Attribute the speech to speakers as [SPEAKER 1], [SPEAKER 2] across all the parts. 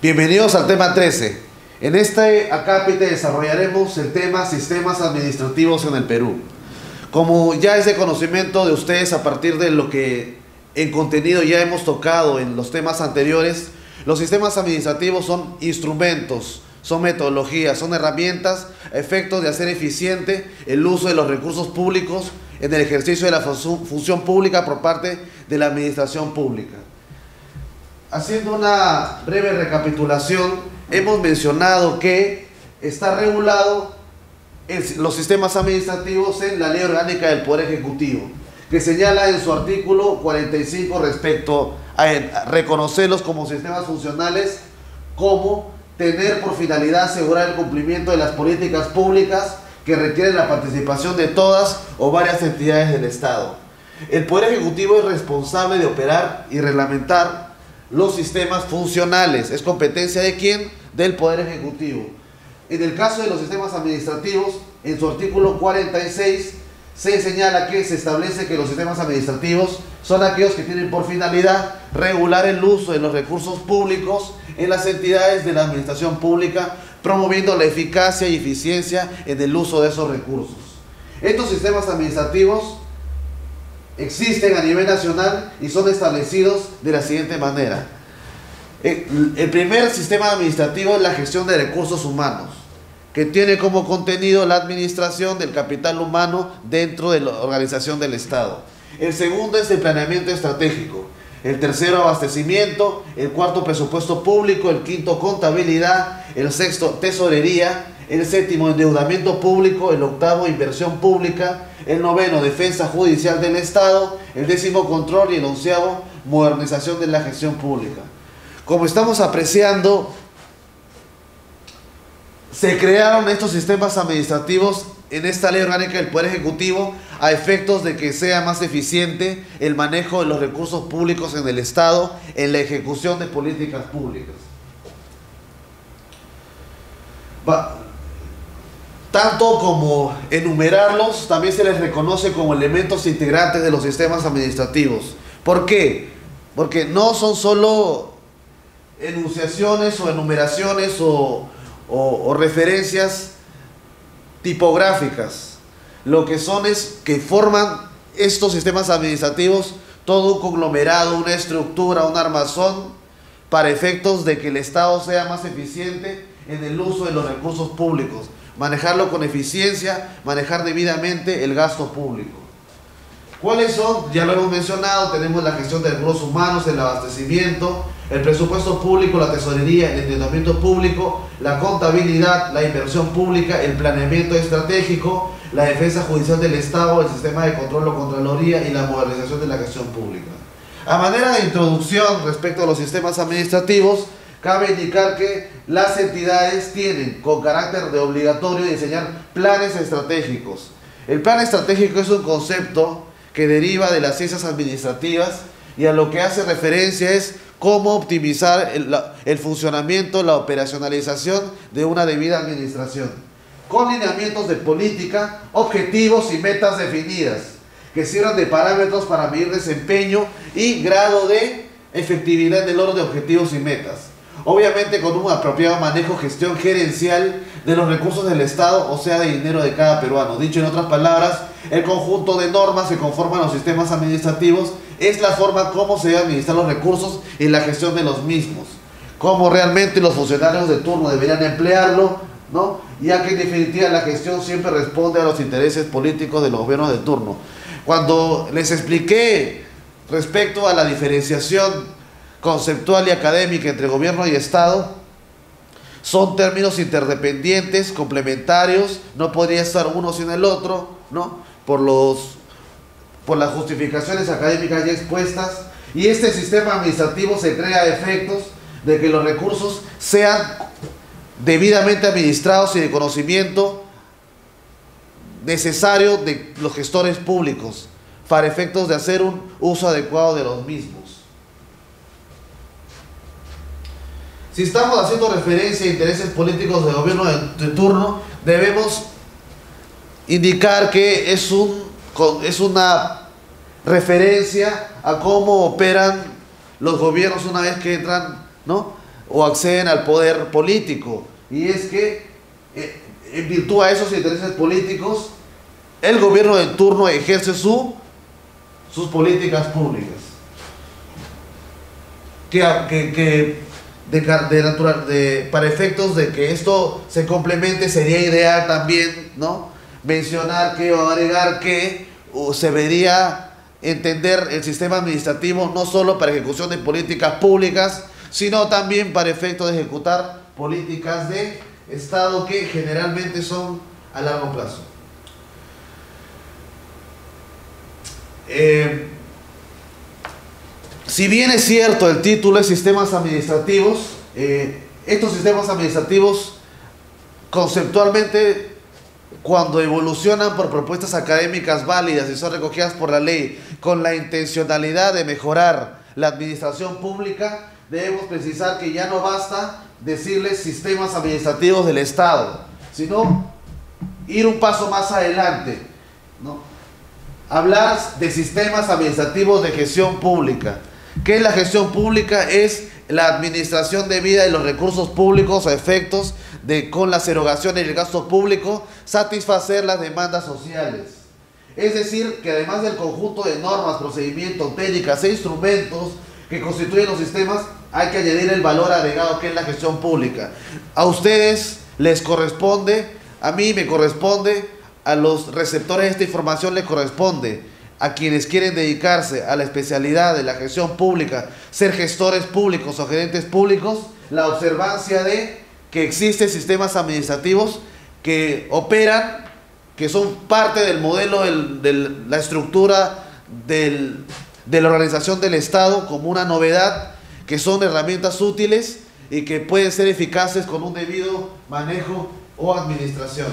[SPEAKER 1] Bienvenidos al tema 13. En este acápite desarrollaremos el tema sistemas administrativos en el Perú. Como ya es de conocimiento de ustedes a partir de lo que en contenido ya hemos tocado en los temas anteriores, los sistemas administrativos son instrumentos, son metodologías, son herramientas a efectos de hacer eficiente el uso de los recursos públicos en el ejercicio de la función pública por parte de la administración pública. Haciendo una breve recapitulación, hemos mencionado que está regulado los sistemas administrativos en la Ley Orgánica del Poder Ejecutivo, que señala en su artículo 45 respecto a reconocerlos como sistemas funcionales, como tener por finalidad asegurar el cumplimiento de las políticas públicas que requieren la participación de todas o varias entidades del Estado. El Poder Ejecutivo es responsable de operar y reglamentar los sistemas funcionales. ¿Es competencia de quién? Del Poder Ejecutivo. En el caso de los sistemas administrativos, en su artículo 46 se señala que se establece que los sistemas administrativos son aquellos que tienen por finalidad regular el uso de los recursos públicos en las entidades de la administración pública, promoviendo la eficacia y eficiencia en el uso de esos recursos. Estos sistemas administrativos existen a nivel nacional y son establecidos de la siguiente manera. El primer sistema administrativo es la gestión de recursos humanos, que tiene como contenido la administración del capital humano dentro de la organización del Estado. El segundo es el planeamiento estratégico. El tercero, abastecimiento. El cuarto, presupuesto público. El quinto, contabilidad. El sexto, tesorería. El séptimo, endeudamiento público. El octavo, inversión pública. El noveno, defensa judicial del Estado. El décimo, control. Y el onceavo, modernización de la gestión pública. Como estamos apreciando, se crearon estos sistemas administrativos en esta Ley Orgánica del Poder Ejecutivo a efectos de que sea más eficiente el manejo de los recursos públicos en el Estado en la ejecución de políticas públicas. Tanto como enumerarlos, también se les reconoce como elementos integrantes de los sistemas administrativos. ¿Por qué? Porque no son solo enunciaciones o enumeraciones o referencias tipográficas. Lo que son es que forman estos sistemas administrativos todo un conglomerado, una estructura, un armazón para efectos de que el Estado sea más eficiente en el uso de los recursos públicos, manejarlo con eficiencia, manejar debidamente el gasto público. ¿Cuáles son? Ya lo hemos mencionado. Tenemos la gestión de recursos humanos, el abastecimiento, el presupuesto público, la tesorería, el endeudamiento público, la contabilidad, la inversión pública, el planeamiento estratégico, la defensa judicial del Estado, el sistema de control o contraloría y la modernización de la gestión pública. A manera de introducción respecto a los sistemas administrativos, cabe indicar que las entidades tienen con carácter de obligatorio diseñar planes estratégicos. El plan estratégico es un concepto que deriva de las ciencias administrativas y a lo que hace referencia es cómo optimizar el funcionamiento, la operacionalización de una debida administración, con lineamientos de política, objetivos y metas definidas, que sirvan de parámetros para medir desempeño y grado de efectividad del logro de objetivos y metas. Obviamente con un apropiado manejo, gestión gerencial de los recursos del Estado, o sea, de dinero de cada peruano. Dicho en otras palabras, el conjunto de normas que conforman los sistemas administrativos es la forma como se debe administrar los recursos y la gestión de los mismos. Cómo realmente los funcionarios de turno deberían emplearlo, ¿no? Ya que en definitiva la gestión siempre responde a los intereses políticos de los gobiernos de turno. Cuando les expliqué respecto a la diferenciación conceptual y académica entre gobierno y Estado, son términos interdependientes, complementarios, no podría estar uno sin el otro, ¿no? Por las justificaciones académicas ya expuestas, y este sistema administrativo se crea a efectos de que los recursos sean debidamente administrados y de conocimiento necesario de los gestores públicos para efectos de hacer un uso adecuado de los mismos. Si estamos haciendo referencia a intereses políticos del gobierno de turno, debemos indicar que es una referencia a cómo operan los gobiernos una vez que entran, ¿no?, o acceden al poder político. Y es que en virtud a esos intereses políticos, el gobierno de turno ejerce sus políticas públicas. Para efectos de que esto se complemente, sería ideal también, ¿no?, mencionar que o agregar que se debería entender el sistema administrativo no solo para ejecución de políticas públicas, sino también para efectos de ejecutar políticas de Estado que generalmente son a largo plazo. Si bien es cierto el título es sistemas administrativos, estos sistemas administrativos conceptualmente, cuando evolucionan por propuestas académicas válidas y son recogidas por la ley con la intencionalidad de mejorar la administración pública, debemos precisar que ya no basta decirles sistemas administrativos del Estado, sino ir un paso más adelante, ¿no? Hablar de sistemas administrativos de gestión pública. ¿Qué es la gestión pública? Es la administración debida de los recursos públicos a efectos de, con las erogaciones y el gasto público, satisfacer las demandas sociales. Es decir, que además del conjunto de normas, procedimientos, técnicas e instrumentos que constituyen los sistemas, hay que añadir el valor agregado que es la gestión pública. A ustedes les corresponde, a mí me corresponde, a los receptores de esta información les corresponde, a quienes quieren dedicarse a la especialidad de la gestión pública, ser gestores públicos o gerentes públicos, la observancia de que existen sistemas administrativos que operan, que son parte del modelo de la estructura de la organización del Estado como una novedad, que son herramientas útiles y que pueden ser eficaces con un debido manejo o administración.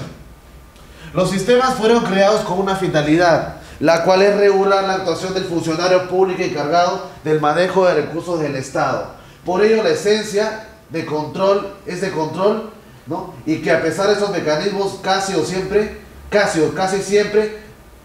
[SPEAKER 1] Los sistemas fueron creados con una finalidad, la cual es regular la actuación del funcionario público encargado del manejo de recursos del Estado. Por ello, la esencia de control es de control, ¿no? Y que a pesar de esos mecanismos casi siempre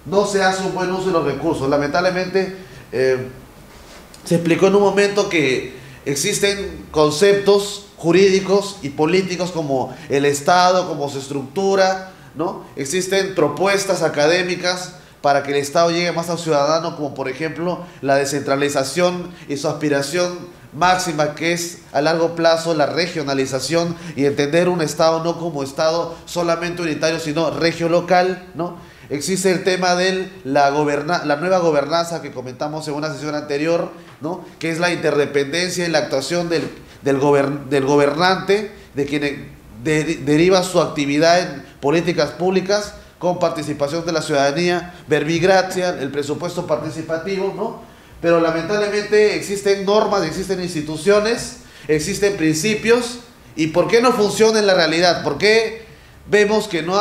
[SPEAKER 1] no se hace un buen uso de los recursos. Lamentablemente, se explicó en un momento que existen conceptos jurídicos y políticos como el Estado, como su estructura, ¿no? Existen propuestas académicas para que el Estado llegue más al ciudadano, como por ejemplo la descentralización y su aspiración máxima, que es a largo plazo la regionalización y entender un Estado no como Estado solamente unitario, sino regio-local, ¿no? Existe el tema de la nueva gobernanza que comentamos en una sesión anterior, ¿no?, que es la interdependencia y la actuación del gobernante, de quien deriva su actividad en políticas públicas con participación de la ciudadanía, verbigracia, el presupuesto participativo, ¿no? Pero lamentablemente existen normas, existen instituciones, existen principios. ¿Y por qué no funciona en la realidad? ¿Por qué vemos que no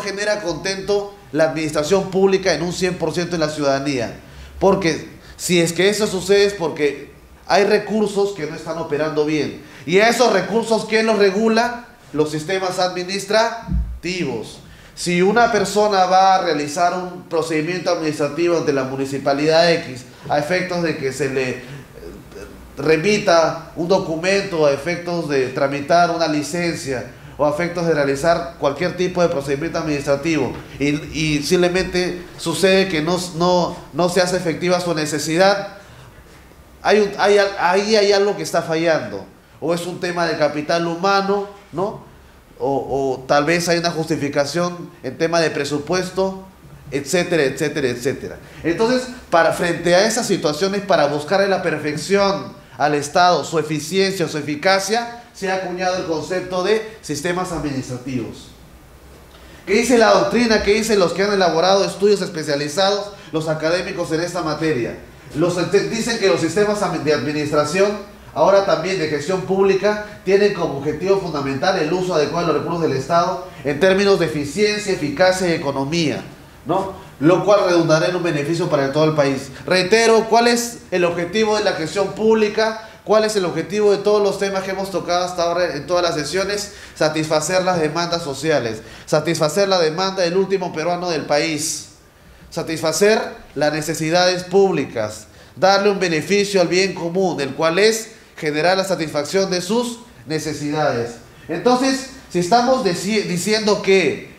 [SPEAKER 1] genera contento la administración pública en un 100% en la ciudadanía? Porque si es que eso sucede es porque hay recursos que no están operando bien. Y a esos recursos, ¿quién los regula? Los sistemas administrativos. Si una persona va a realizar un procedimiento administrativo ante la municipalidad X a efectos de que se le remita un documento, a efectos de tramitar una licencia o a efectos de realizar cualquier tipo de procedimiento administrativo y simplemente sucede que no se hace efectiva su necesidad, ahí hay algo que está fallando. O es un tema de capital humano, ¿no? O tal vez hay una justificación en tema de presupuesto, etcétera, etcétera, etcétera. Entonces, frente a esas situaciones, para buscar la perfección al Estado, su eficiencia, su eficacia, se ha acuñado el concepto de sistemas administrativos. ¿Qué dice la doctrina? ¿Qué dicen los que han elaborado estudios especializados, los académicos en esta materia? Dicen que los sistemas de administración, ahora también de gestión pública, tienen como objetivo fundamental el uso adecuado de los recursos del Estado en términos de eficiencia, eficacia y economía, ¿no? Lo cual redundará en un beneficio para todo el país. Reitero, ¿cuál es el objetivo de la gestión pública? ¿Cuál es el objetivo de todos los temas que hemos tocado hasta ahora en todas las sesiones? Satisfacer las demandas sociales, satisfacer la demanda del último peruano del país, satisfacer las necesidades públicas, darle un beneficio al bien común, el cual es generar la satisfacción de sus necesidades. Entonces, si estamos diciendo que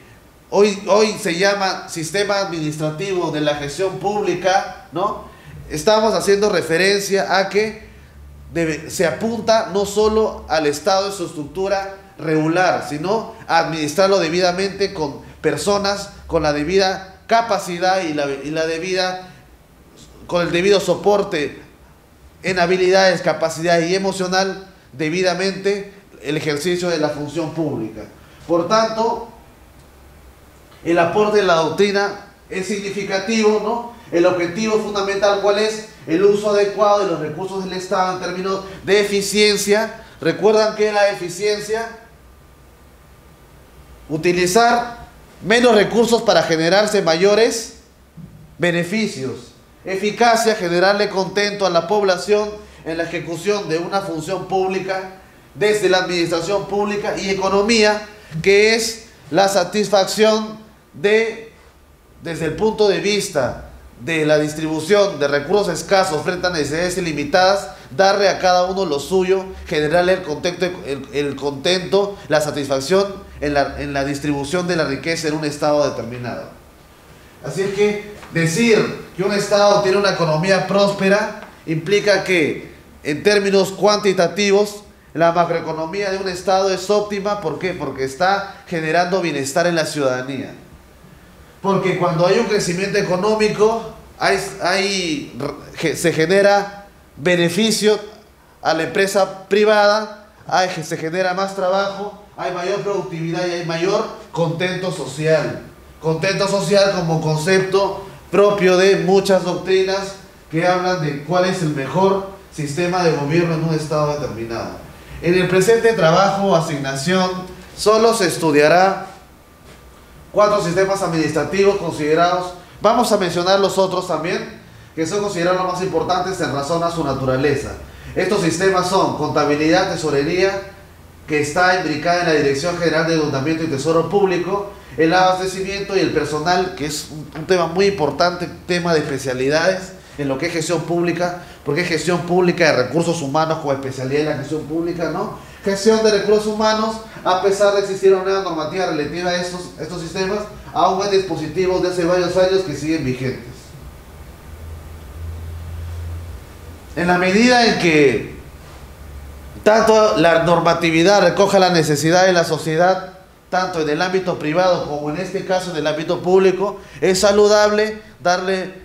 [SPEAKER 1] hoy se llama sistema administrativo de la gestión pública, ¿no? Estamos haciendo referencia a que se apunta no solo al Estado en su estructura regular, sino a administrarlo debidamente con personas con la debida capacidad y la debida, con el debido soporte en habilidades, capacidad y emocional, debidamente el ejercicio de la función pública. Por tanto, el aporte de la doctrina es significativo, ¿no? El objetivo fundamental, ¿cuál es? El uso adecuado de los recursos del Estado en términos de eficiencia. ¿Recuerdan qué es la eficiencia? Utilizar menos recursos para generarse mayores beneficios. Eficacia, generarle contento a la población en la ejecución de una función pública desde la administración pública. Y economía, que es la satisfacción desde el punto de vista de la distribución de recursos escasos frente a necesidades ilimitadas, darle a cada uno lo suyo, generarle el contento, la satisfacción en la distribución de la riqueza en un estado determinado. Así es que decir que un estado tiene una economía próspera implica que, en términos cuantitativos, la macroeconomía de un estado es óptima. ¿Por qué? Porque está generando bienestar en la ciudadanía. Porque cuando hay un crecimiento económico, se genera beneficio a la empresa privada, se genera más trabajo, hay mayor productividad y hay mayor contento social. Contento social como concepto propio de muchas doctrinas que hablan de cuál es el mejor sistema de gobierno en un estado determinado. En el presente trabajo o asignación solo se estudiará 4 sistemas administrativos considerados. Vamos a mencionar los otros también, que son considerados los más importantes en razón a su naturaleza. Estos sistemas son contabilidad, tesorería, que está imbricada en la Dirección General de Endeudamiento y Tesoro Público, el abastecimiento y el personal, que es un tema muy importante, tema de especialidades en lo que es gestión pública, porque es gestión pública de recursos humanos con especialidad en la gestión pública, ¿no? Gestión de recursos humanos, a pesar de existir una nueva normativa relativa a estos sistemas, aún hay dispositivos de hace varios años que siguen vigentes. En la medida en que tanto la normatividad recoja la necesidad de la sociedad, tanto en el ámbito privado como en este caso en el ámbito público, es saludable darle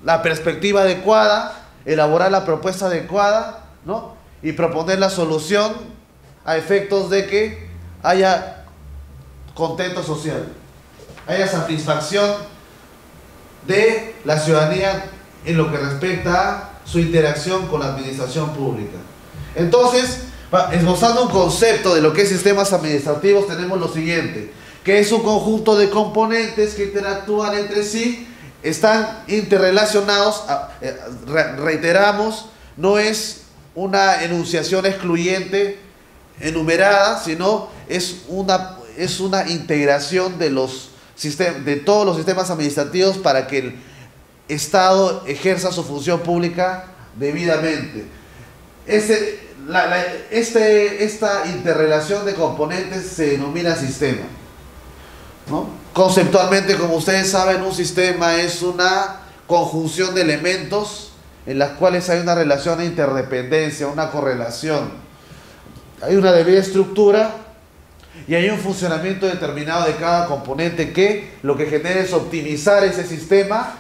[SPEAKER 1] la perspectiva adecuada, elaborar la propuesta adecuada, ¿no? Y proponer la solución a efectos de que haya contento social, haya satisfacción de la ciudadanía en lo que respecta a su interacción con la administración pública. Entonces, esbozando un concepto de lo que es sistemas administrativos, tenemos lo siguiente, que es un conjunto de componentes que interactúan entre sí, están interrelacionados, reiteramos, no es una enunciación excluyente enumerada, sino es una integración de todos los sistemas administrativos para que el Estado ejerza su función pública debidamente. Esta interrelación de componentes se denomina sistema, ¿no? Conceptualmente, como ustedes saben, un sistema es una conjunción de elementos en las cuales hay una relación de interdependencia, una correlación. Hay una debida estructura y hay un funcionamiento determinado de cada componente que lo que genera es optimizar ese sistema.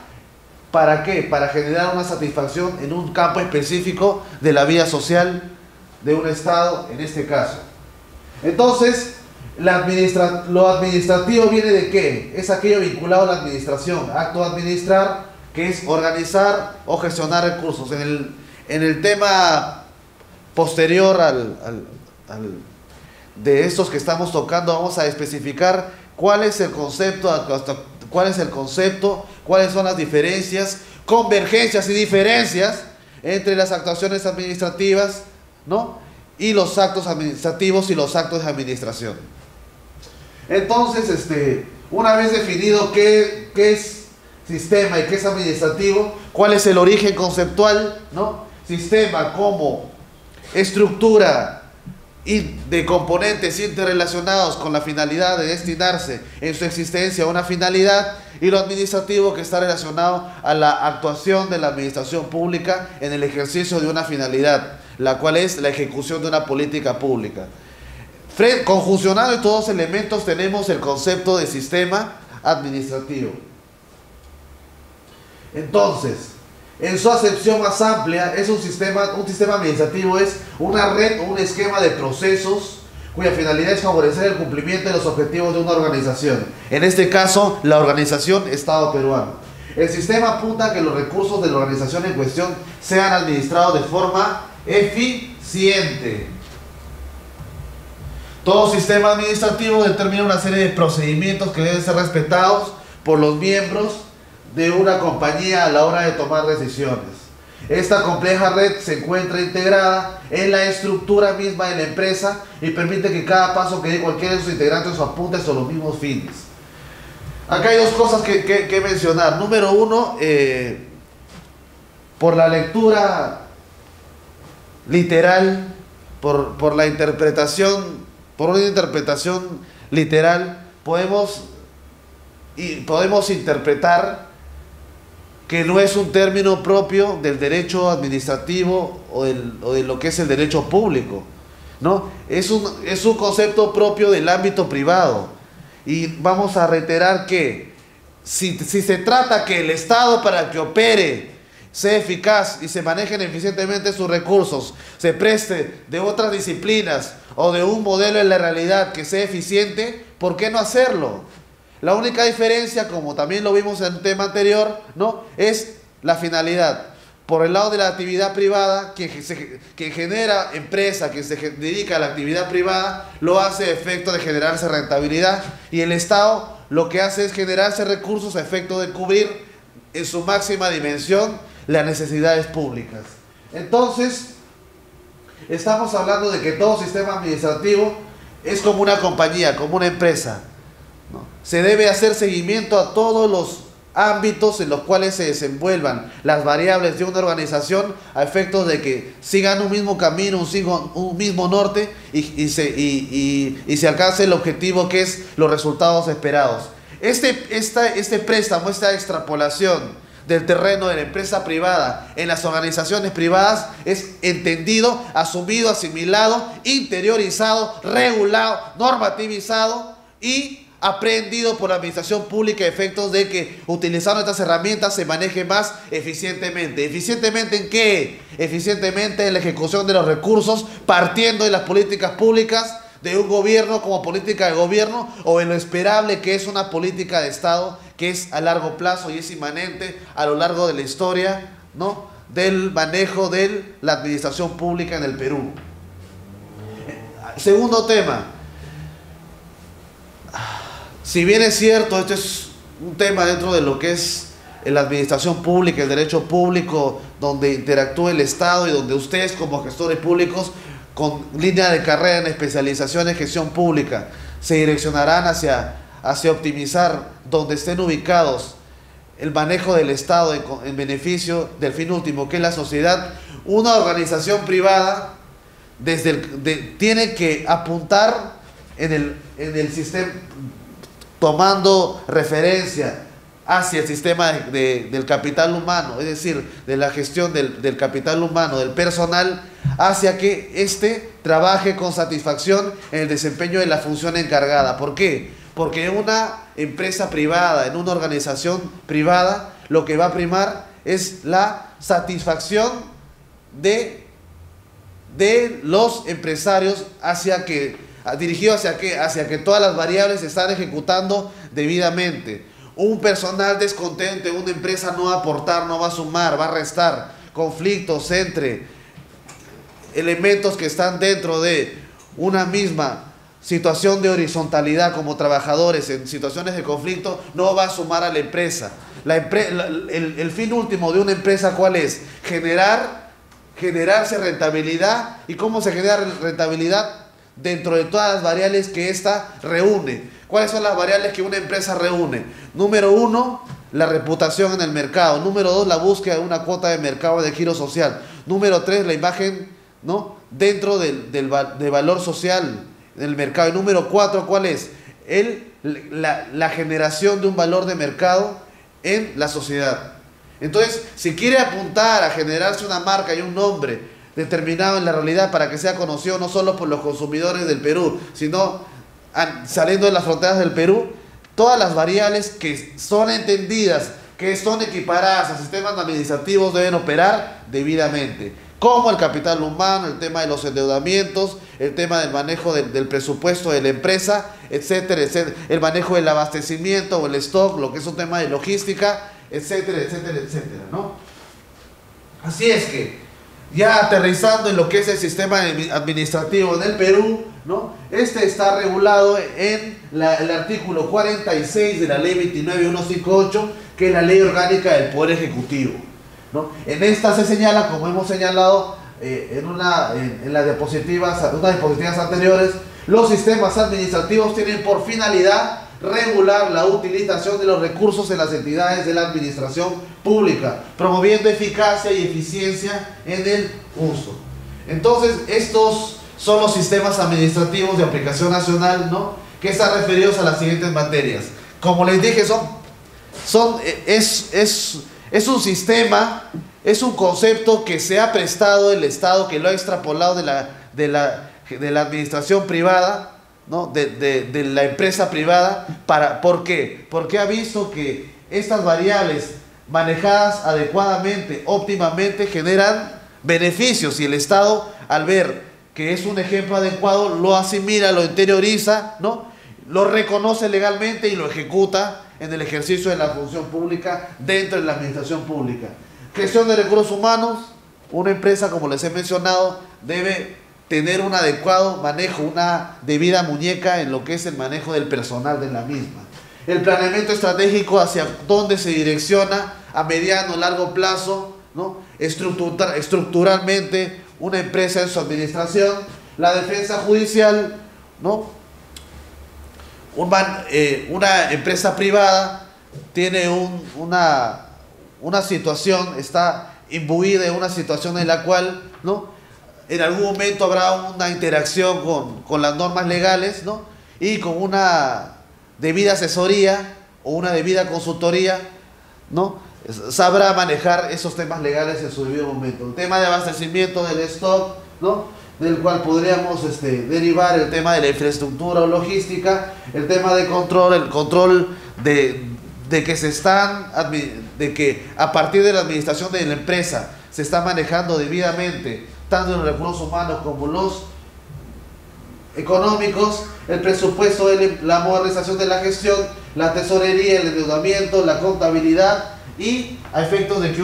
[SPEAKER 1] ¿Para qué? Para generar una satisfacción en un campo específico de la vida social de un Estado, en este caso. Entonces, lo administrativo viene de ¿qué? Es aquello vinculado a la administración. Acto de administrar, que es organizar o gestionar recursos. En el tema posterior de estos que estamos tocando, vamos a especificar cuál es el concepto, cuáles son las diferencias, convergencias y diferencias entre las actuaciones administrativas, ¿no? Y los actos administrativos y los actos de administración. Entonces, una vez definido qué es sistema y qué es administrativo, cuál es el origen conceptual, ¿no? sistema como estructura y de componentes interrelacionados con la finalidad de destinarse en su existencia a una finalidad, y lo administrativo, que está relacionado a la actuación de la administración pública en el ejercicio de una finalidad, la cual es la ejecución de una política pública. Conjuncionando estos dos elementos tenemos el concepto de sistema administrativo. Entonces, en su acepción más amplia, es un sistema administrativo es una red o un esquema de procesos cuya finalidad es favorecer el cumplimiento de los objetivos de una organización. En este caso, la organización Estado peruano. El sistema apunta a que los recursos de la organización en cuestión sean administrados de forma eficiente. Todo sistema administrativo determina una serie de procedimientos que deben ser respetados por los miembros de una compañía a la hora de tomar decisiones. Esta compleja red se encuentra integrada en la estructura misma de la empresa y permite que cada paso que dé cualquiera de sus integrantes apunte a los mismos fines. Acá hay dos cosas que mencionar. Número uno, por la lectura literal, por la interpretación, por una interpretación literal, podemos interpretar que no es un término propio del derecho administrativo o de lo que es el derecho público, ¿no? Es un concepto propio del ámbito privado. Y vamos a reiterar que si se trata que el Estado, para que opere, sea eficaz y se manejen eficientemente sus recursos, se preste de otras disciplinas o de un modelo en la realidad que sea eficiente, ¿por qué no hacerlo? La única diferencia, como también lo vimos en el tema anterior, ¿no?, es la finalidad. Por el lado de la actividad privada, que genera empresa, que se dedica a la actividad privada, lo hace a efecto de generarse rentabilidad, y el Estado lo que hace es generarse recursos a efecto de cubrir en su máxima dimensión las necesidades públicas. Entonces, estamos hablando de que todo sistema administrativo es como una compañía, como una empresa, ¿no? Se debe hacer seguimiento a todos los ámbitos en los cuales se desenvuelvan las variables de una organización a efectos de que sigan un mismo camino, un mismo norte y se alcance el objetivo, que es los resultados esperados. Este préstamo, esta extrapolación del terreno de la empresa privada en las organizaciones privadas es entendido, asumido, asimilado, interiorizado, regulado, normativizado y aprendido por la administración pública a efectos de que, utilizando estas herramientas, se maneje más eficientemente. ¿Eficientemente en qué? Eficientemente en la ejecución de los recursos, partiendo de las políticas públicas de un gobierno como política de gobierno, o en lo esperable que es una política de Estado que es a largo plazo y es inmanente a lo largo de la historia, ¿no?, del manejo de la administración pública en el Perú. Segundo tema. Si bien es cierto, este es un tema dentro de lo que es la administración pública, el derecho público, donde interactúa el Estado y donde ustedes como gestores públicos con línea de carrera en especialización en gestión pública se direccionarán hacia optimizar donde estén ubicados el manejo del Estado en beneficio del fin último, que es la sociedad. Una organización privada tiene que apuntar en el sistema, tomando referencia hacia el sistema del capital humano, es decir, de la gestión del capital humano, del personal, hacia que éste trabaje con satisfacción en el desempeño de la función encargada. ¿Por qué? Porque en una empresa privada, en una organización privada, lo que va a primar es la satisfacción de los empresarios dirigido hacia que todas las variables se están ejecutando debidamente. Un personal descontento en una empresa no va a aportar, no va a sumar, va a restar. Conflictos entre elementos que están dentro de una misma situación de horizontalidad como trabajadores en situaciones de conflicto no va a sumar a la empresa. El fin último de una empresa, ¿cuál es? Generarse rentabilidad. ¿Y cómo se genera rentabilidad? Dentro de todas las variables que ésta reúne. ¿Cuáles son las variables que una empresa reúne? Número uno, la reputación en el mercado. Número dos, la búsqueda de una cuota de mercado de giro social. Número 3, la imagen, ¿no?, dentro de valor social en el mercado. Y número 4, ¿cuál es? La generación de un valor de mercado en la sociedad. Entonces, si quiere apuntar a generarse una marca y un nombre determinado en la realidad para que sea conocido no solo por los consumidores del Perú, sino saliendo de las fronteras del Perú, todas las variables que son entendidas, que son equiparadas a sistemas administrativos, deben operar debidamente, como el capital humano, el tema de los endeudamientos, el tema del manejo del presupuesto de la empresa, etcétera, etcétera, el manejo del abastecimiento o el stock, lo que es un tema de logística, etcétera, etcétera, etcétera, ¿no? Así es que, ya aterrizando en lo que es el sistema administrativo en el Perú, ¿no?, este está regulado en el artículo 46 de la ley 29158, que es la ley orgánica del Poder Ejecutivo, ¿no? En esta se señala, como hemos señalado en las diapositivas anteriores, los sistemas administrativos tienen por finalidad regular la utilización de los recursos en las entidades de la administración pública, promoviendo eficacia y eficiencia en el uso. Entonces, estos son los sistemas administrativos de aplicación nacional, ¿no?, que están referidos a las siguientes materias. Como les dije, es un sistema, es un concepto que se ha prestado el Estado, que lo ha extrapolado de la administración privada, ¿no?, de la empresa privada. ¿Por qué? Porque ha visto que estas variables manejadas adecuadamente, óptimamente, generan beneficios, y el Estado, al ver que es un ejemplo adecuado, lo asimila, lo interioriza, ¿no?, lo reconoce legalmente y lo ejecuta en el ejercicio de la función pública dentro de la administración pública. Gestión de recursos humanos. Una empresa, como les he mencionado, debe tener un adecuado manejo, una debida muñeca en lo que es el manejo del personal de la misma. El planeamiento estratégico, hacia dónde se direcciona a mediano o largo plazo, ¿no?, estructuralmente una empresa en su administración. La defensa judicial, ¿no? Una empresa privada tiene una situación, está imbuida en una situación en la cual, ¿no?, en algún momento habrá una interacción con las normas legales, ¿no?, y con una debida asesoría o una debida consultoría, ¿no?, sabrá manejar esos temas legales en su debido momento. El tema de abastecimiento del stock, ¿no?, del cual podríamos derivar el tema de la infraestructura o logística, el tema de control, el control de que a partir de la administración de la empresa se está manejando debidamente tanto los recursos humanos como los económicos, el presupuesto, la modernización de la gestión, la tesorería, el endeudamiento, la contabilidad, y a efectos de que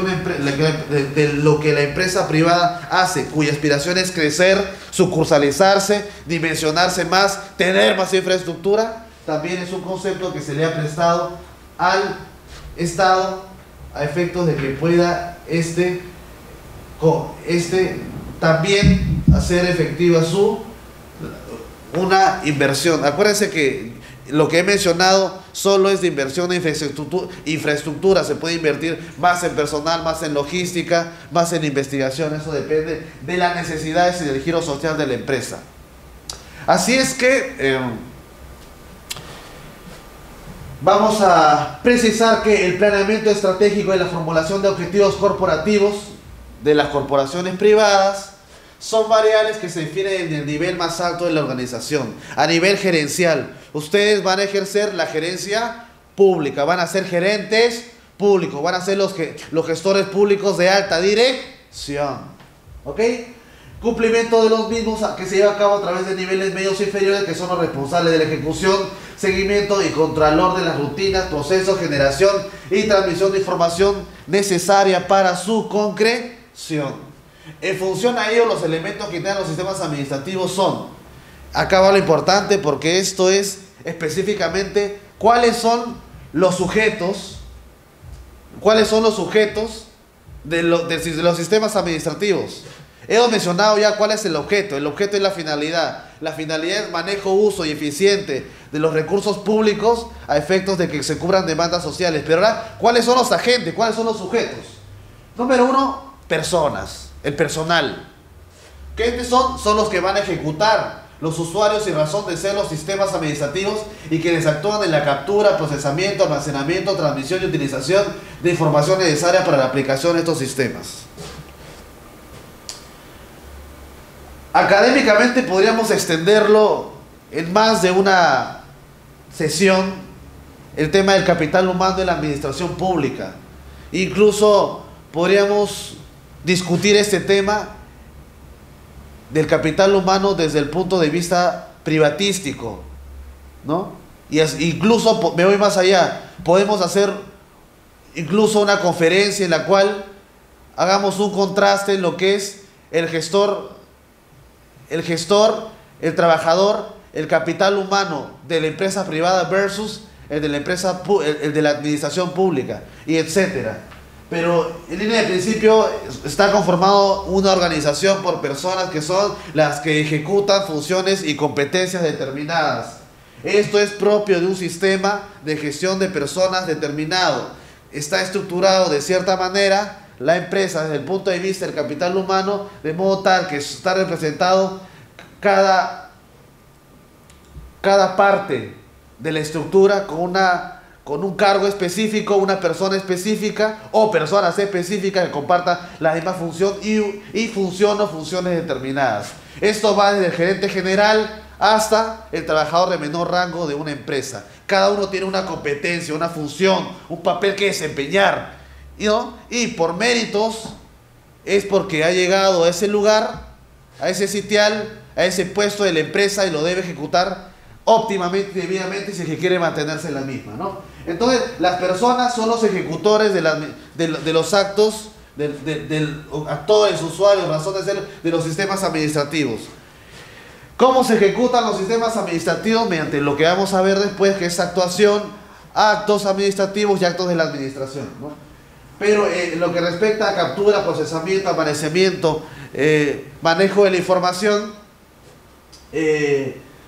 [SPEAKER 1] de lo que la empresa privada hace, cuya aspiración es crecer, sucursalizarse, dimensionarse más, tener más infraestructura, también es un concepto que se le ha prestado al Estado a efectos de que pueda también hacer efectiva una inversión. Acuérdense que lo que he mencionado solo es de inversión en infraestructura. Se puede invertir más en personal, más en logística, más en investigación. Eso depende de las necesidades y del giro social de la empresa. Así es que vamos a precisar que el planeamiento estratégico y la formulación de objetivos corporativos de las corporaciones privadas son variables que se definen en el nivel más alto de la organización, a nivel gerencial. Ustedes van a ejercer la gerencia pública, van a ser gerentes públicos, van a ser los gestores públicos de alta dirección. ¿Ok? Cumplimiento de los mismos que se lleva a cabo a través de niveles medios inferiores, que son los responsables de la ejecución, seguimiento y contralor de las rutinas, procesos, generación y transmisión de información necesaria para su concreción. En función a ello, los elementos que tienen los sistemas administrativos son, acá va lo importante, porque esto es específicamente cuáles son los sujetos de los sistemas administrativos. Hemos mencionado ya cuál es el objeto. El objeto es la finalidad. La finalidad es manejo, uso y eficiente de los recursos públicos a efectos de que se cubran demandas sociales. Pero ahora, ¿cuáles son los agentes? ¿Cuáles son los sujetos? Número 1, personas. el personal. ¿Quiénes son? Son los que van a ejecutar, los usuarios y razón de ser los sistemas administrativos y quienes actúan en la captura, procesamiento, almacenamiento, transmisión y utilización de información necesaria para la aplicación de estos sistemas. Académicamente podríamos extenderlo en más de una sesión, el tema del capital humano en la administración pública. Incluso podríamos discutir este tema del capital humano desde el punto de vista privatístico, ¿no? Y incluso me voy más allá, podemos hacer incluso una conferencia en la cual hagamos un contraste en lo que es el gestor, el trabajador, el capital humano de la empresa privada versus el de la empresa, el de la administración pública, y etcétera. Pero en línea de principio está conformado una organización por personas que son las que ejecutan funciones y competencias determinadas. Esto es propio de un sistema de gestión de personas determinado. Está estructurado de cierta manera la empresa desde el punto de vista del capital humano, de modo tal que está representado cada parte de la estructura con un cargo específico, una persona específica o personas específicas que compartan la misma función y función o funciones determinadas. Esto va desde el gerente general hasta el trabajador de menor rango de una empresa. Cada uno tiene una competencia, una función, un papel que desempeñar, ¿no? Y por méritos es porque ha llegado a ese lugar, a ese sitial, a ese puesto de la empresa y lo debe ejecutar óptimamente, debidamente, si es que quiere mantenerse en la misma, ¿no? Entonces, las personas son los ejecutores de los actos, actores, usuarios, razón de ser de los sistemas administrativos. ¿Cómo se ejecutan los sistemas administrativos? Mediante lo que vamos a ver después, que es actuación, actos administrativos y actos de la administración, ¿no? Pero lo que respecta a captura, procesamiento, almacenamiento, manejo de la información,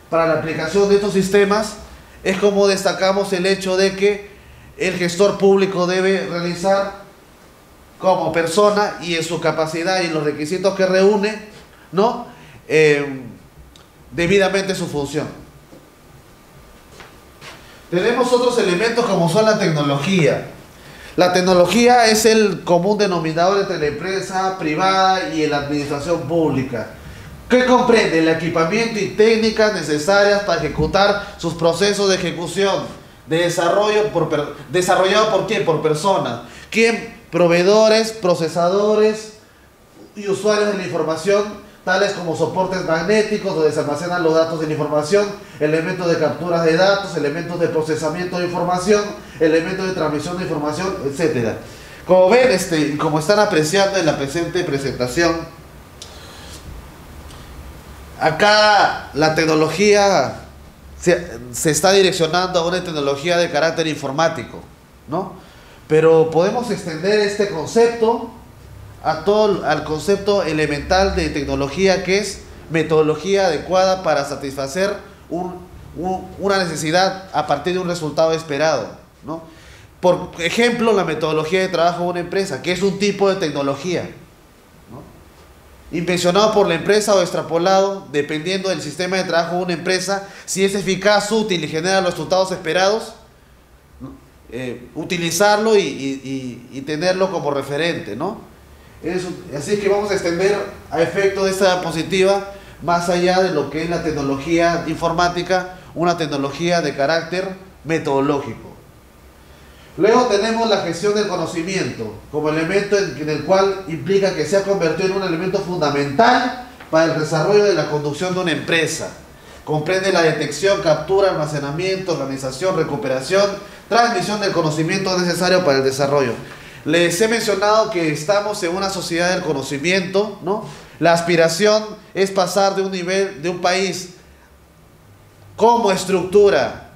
[SPEAKER 1] para la aplicación de estos sistemas, es como destacamos el hecho de que el gestor público debe realizar como persona y en su capacidad y en los requisitos que reúne, ¿no? Debidamente su función. Tenemos otros elementos como son la tecnología. La tecnología es el común denominador entre la empresa privada y la administración pública, que comprende el equipamiento y técnicas necesarias para ejecutar sus procesos de ejecución, de desarrollado por quién, por personas, ¿quién? Proveedores, procesadores y usuarios de la información, tales como soportes magnéticos donde se almacenan los datos de la información, elementos de capturas de datos, elementos de procesamiento de información, elementos de transmisión de información, etc. Como ven, como están apreciando en la presente presentación, acá la tecnología se está direccionando a una tecnología de carácter informático, ¿no? Pero podemos extender este concepto al concepto elemental de tecnología, que es metodología adecuada para satisfacer una necesidad a partir de un resultado esperado, ¿no? Por ejemplo, la metodología de trabajo de una empresa, que es un tipo de tecnología, ¿no? Invencionado por la empresa o extrapolado, dependiendo del sistema de trabajo de una empresa, si es eficaz, útil y genera los resultados esperados, ¿no? Utilizarlo y tenerlo como referente, ¿no? Así es que vamos a extender a efecto de esta diapositiva más allá de lo que es la tecnología informática, una tecnología de carácter metodológico. Luego tenemos la gestión del conocimiento como elemento en el cual implica que se ha convertido en un elemento fundamental para el desarrollo de la conducción de una empresa. Comprende la detección, captura, almacenamiento, organización, recuperación, transmisión del conocimiento necesario para el desarrollo. Les he mencionado que estamos en una sociedad del conocimiento, ¿no? La aspiración es pasar de un nivel, de un país como estructura,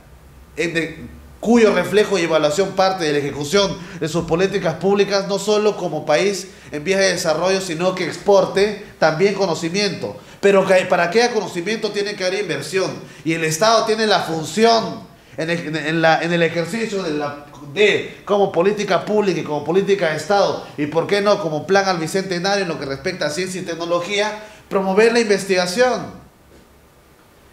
[SPEAKER 1] cuyo reflejo y evaluación parte de la ejecución de sus políticas públicas, no solo como país en vías de desarrollo, sino que exporte también conocimiento. Pero para que haya conocimiento tiene que haber inversión, y el Estado tiene la función en el ejercicio de como política pública y como política de Estado, y por qué no como plan al bicentenario en lo que respecta a ciencia y tecnología, promover la investigación,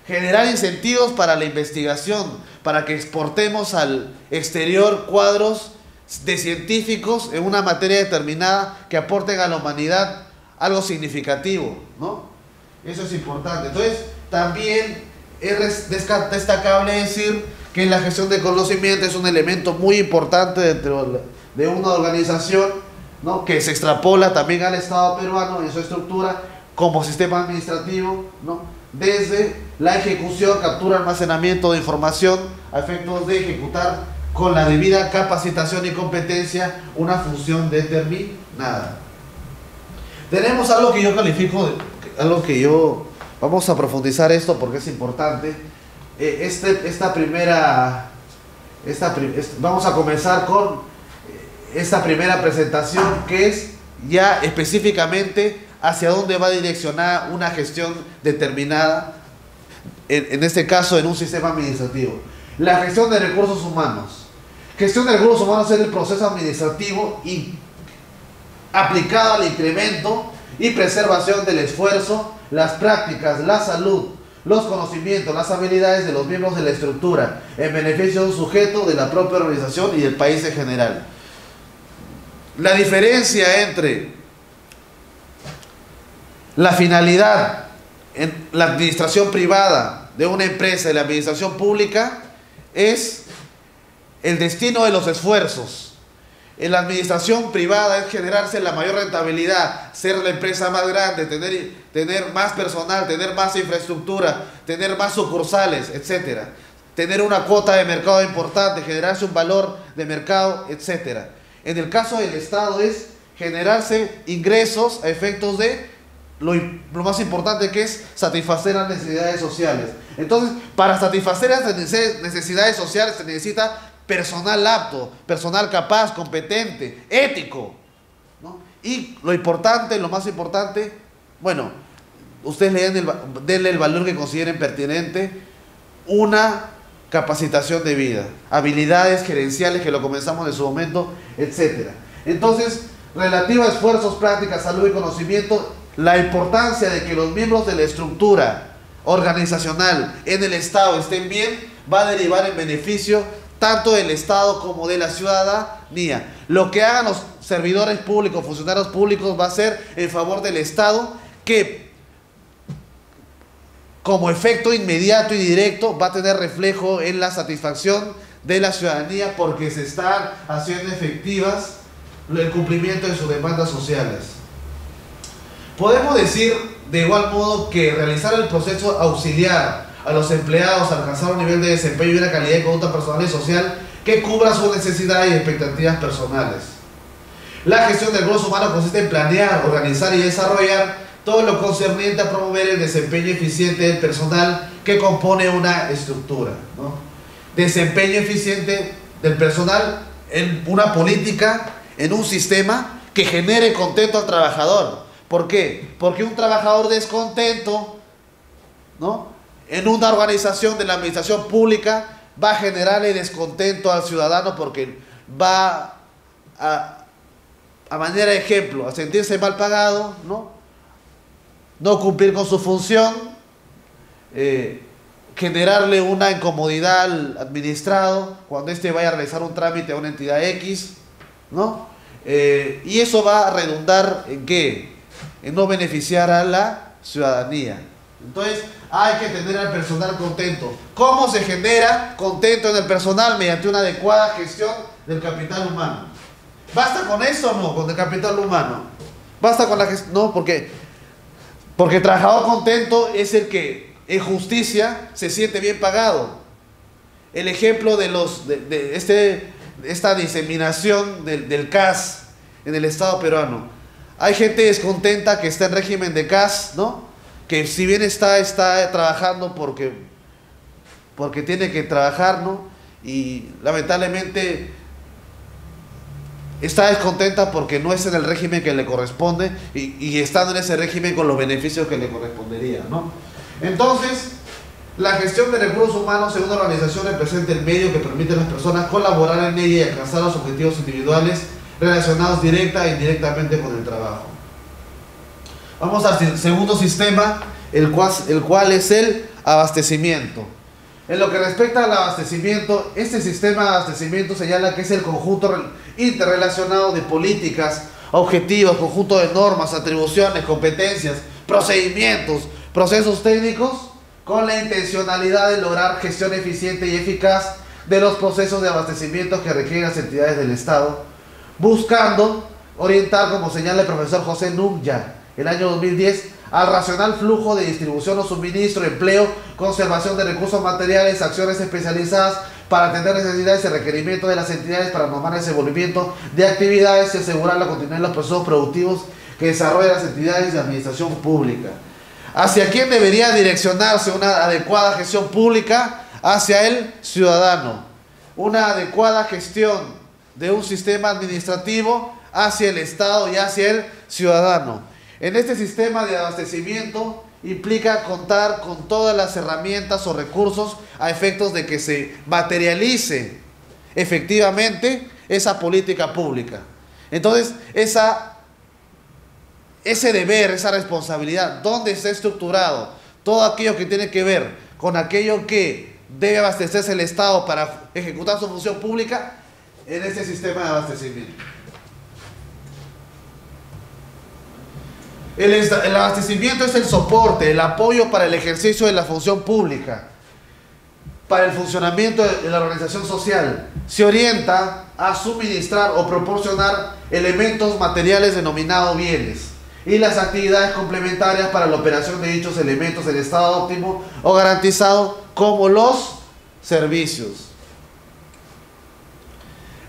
[SPEAKER 1] generar incentivos para la investigación, para que exportemos al exterior cuadros de científicos en una materia determinada que aporten a la humanidad algo significativo, ¿no? Eso es importante. Entonces, también es destacable decir que la gestión de conocimiento es un elemento muy importante dentro de una organización, ¿no? Que se extrapola también al Estado peruano en su estructura como sistema administrativo, ¿no? Desde la ejecución, captura, almacenamiento de información a efectos de ejecutar con la debida capacitación y competencia una función determinada. Tenemos algo que yo califico, vamos a profundizar esto porque es importante. Vamos a comenzar con esta primera presentación, que es ya específicamente hacia dónde va direccionada una gestión determinada, en este caso en un sistema administrativo. La gestión de recursos humanos. Gestión de recursos humanos es el proceso administrativo y aplicado al incremento y preservación del esfuerzo, las prácticas, la salud, los conocimientos, las habilidades de los miembros de la estructura, en beneficio de un sujeto, de la propia organización y del país en general. La diferencia entre la finalidad en la administración privada de una empresa y la administración pública es el destino de los esfuerzos. En la administración privada es generarse la mayor rentabilidad, ser la empresa más grande, tener más personal, tener más infraestructura, tener más sucursales, etc. Tener una cuota de mercado importante, generarse un valor de mercado, etc. En el caso del Estado es generarse ingresos a efectos de lo más importante, que es satisfacer las necesidades sociales. Entonces, para satisfacer las necesidades sociales se necesita personal apto, personal capaz, competente, ético, ¿no? Y lo más importante, bueno, ustedes denle el valor que consideren pertinente, una capacitación de vida, habilidades gerenciales, que lo comenzamos en su momento, etc. Entonces, relativo a esfuerzos, prácticas, salud y conocimiento, la importancia de que los miembros de la estructura organizacional en el Estado estén bien, va a derivar en beneficio tanto del Estado como de la ciudadanía. Lo que hagan los servidores públicos, funcionarios públicos, va a ser en favor del Estado, que como efecto inmediato y directo va a tener reflejo en la satisfacción de la ciudadanía, porque se están haciendo efectivas el cumplimiento de sus demandas sociales. Podemos decir de igual modo que realizar el proceso auxiliar a los empleados a alcanzar un nivel de desempeño y una calidad de conducta personal y social que cubra sus necesidades y expectativas personales. La gestión del recurso humano consiste en planear, organizar y desarrollar todo lo concerniente a promover el desempeño eficiente del personal que compone una estructura, ¿no? Desempeño eficiente del personal en una política, en un sistema que genere contento al trabajador. ¿Por qué? Porque un trabajador descontento, ¿no?, en una organización de la administración pública va a generarle descontento al ciudadano, porque va a manera de ejemplo, a sentirse mal pagado, no cumplir con su función, generarle una incomodidad al administrado cuando éste vaya a realizar un trámite a una entidad X, ¿no? Y eso va a redundar ¿en qué? En no beneficiar a la ciudadanía. Entonces, hay que tener al personal contento. ¿Cómo se genera contento en el personal? Mediante una adecuada gestión del capital humano. ¿Basta con eso o no? Con el capital humano. ¿Basta con la gestión? No, porque el trabajador contento es el que en justicia se siente bien pagado. El ejemplo de esta diseminación del CAS en el Estado peruano. Hay gente descontenta que está en régimen de CAS, ¿no?, que si bien está trabajando porque tiene que trabajar, ¿no?, y lamentablemente está descontenta porque no es en el régimen que le corresponde, y estando en ese régimen con los beneficios que le corresponderían, ¿no? Entonces, La gestión de recursos humanos según la organización representa el medio que permite a las personas colaborar en ella y alcanzar los objetivos individuales relacionados directa e indirectamente con el trabajo. Vamos al segundo sistema, el cual es el abastecimiento. En lo que respecta al abastecimiento, este sistema de abastecimiento señala que es el conjunto interrelacionado de políticas, objetivos, conjunto de normas, atribuciones, competencias, procedimientos, procesos técnicos, con la intencionalidad de lograr gestión eficiente y eficaz de los procesos de abastecimiento que requieren las entidades del Estado, buscando orientar, como señala el profesor José Núñez, el año 2010, al racional flujo de distribución o suministro, empleo, conservación de recursos materiales, acciones especializadas para atender necesidades y requerimientos de las entidades para normar el desenvolvimiento de actividades y asegurar la continuidad de los procesos productivos que desarrollan las entidades de administración pública. ¿Hacia quién debería direccionarse una adecuada gestión pública? Hacia el ciudadano. Una adecuada gestión de un sistema administrativo hacia el Estado y hacia el ciudadano. En este sistema de abastecimiento implica contar con todas las herramientas o recursos a efectos de que se materialice efectivamente esa política pública. Entonces, ese deber, esa responsabilidad, ¿dónde está estructurado? Todo aquello que tiene que ver con aquello que debe abastecerse el Estado para ejecutar su función pública en este sistema de abastecimiento. El abastecimiento es el soporte, el apoyo para el ejercicio de la función pública, para el funcionamiento de la organización social. Se orienta a suministrar o proporcionar elementos materiales denominados bienes y las actividades complementarias para la operación de dichos elementos en estado óptimo o garantizado, como los servicios.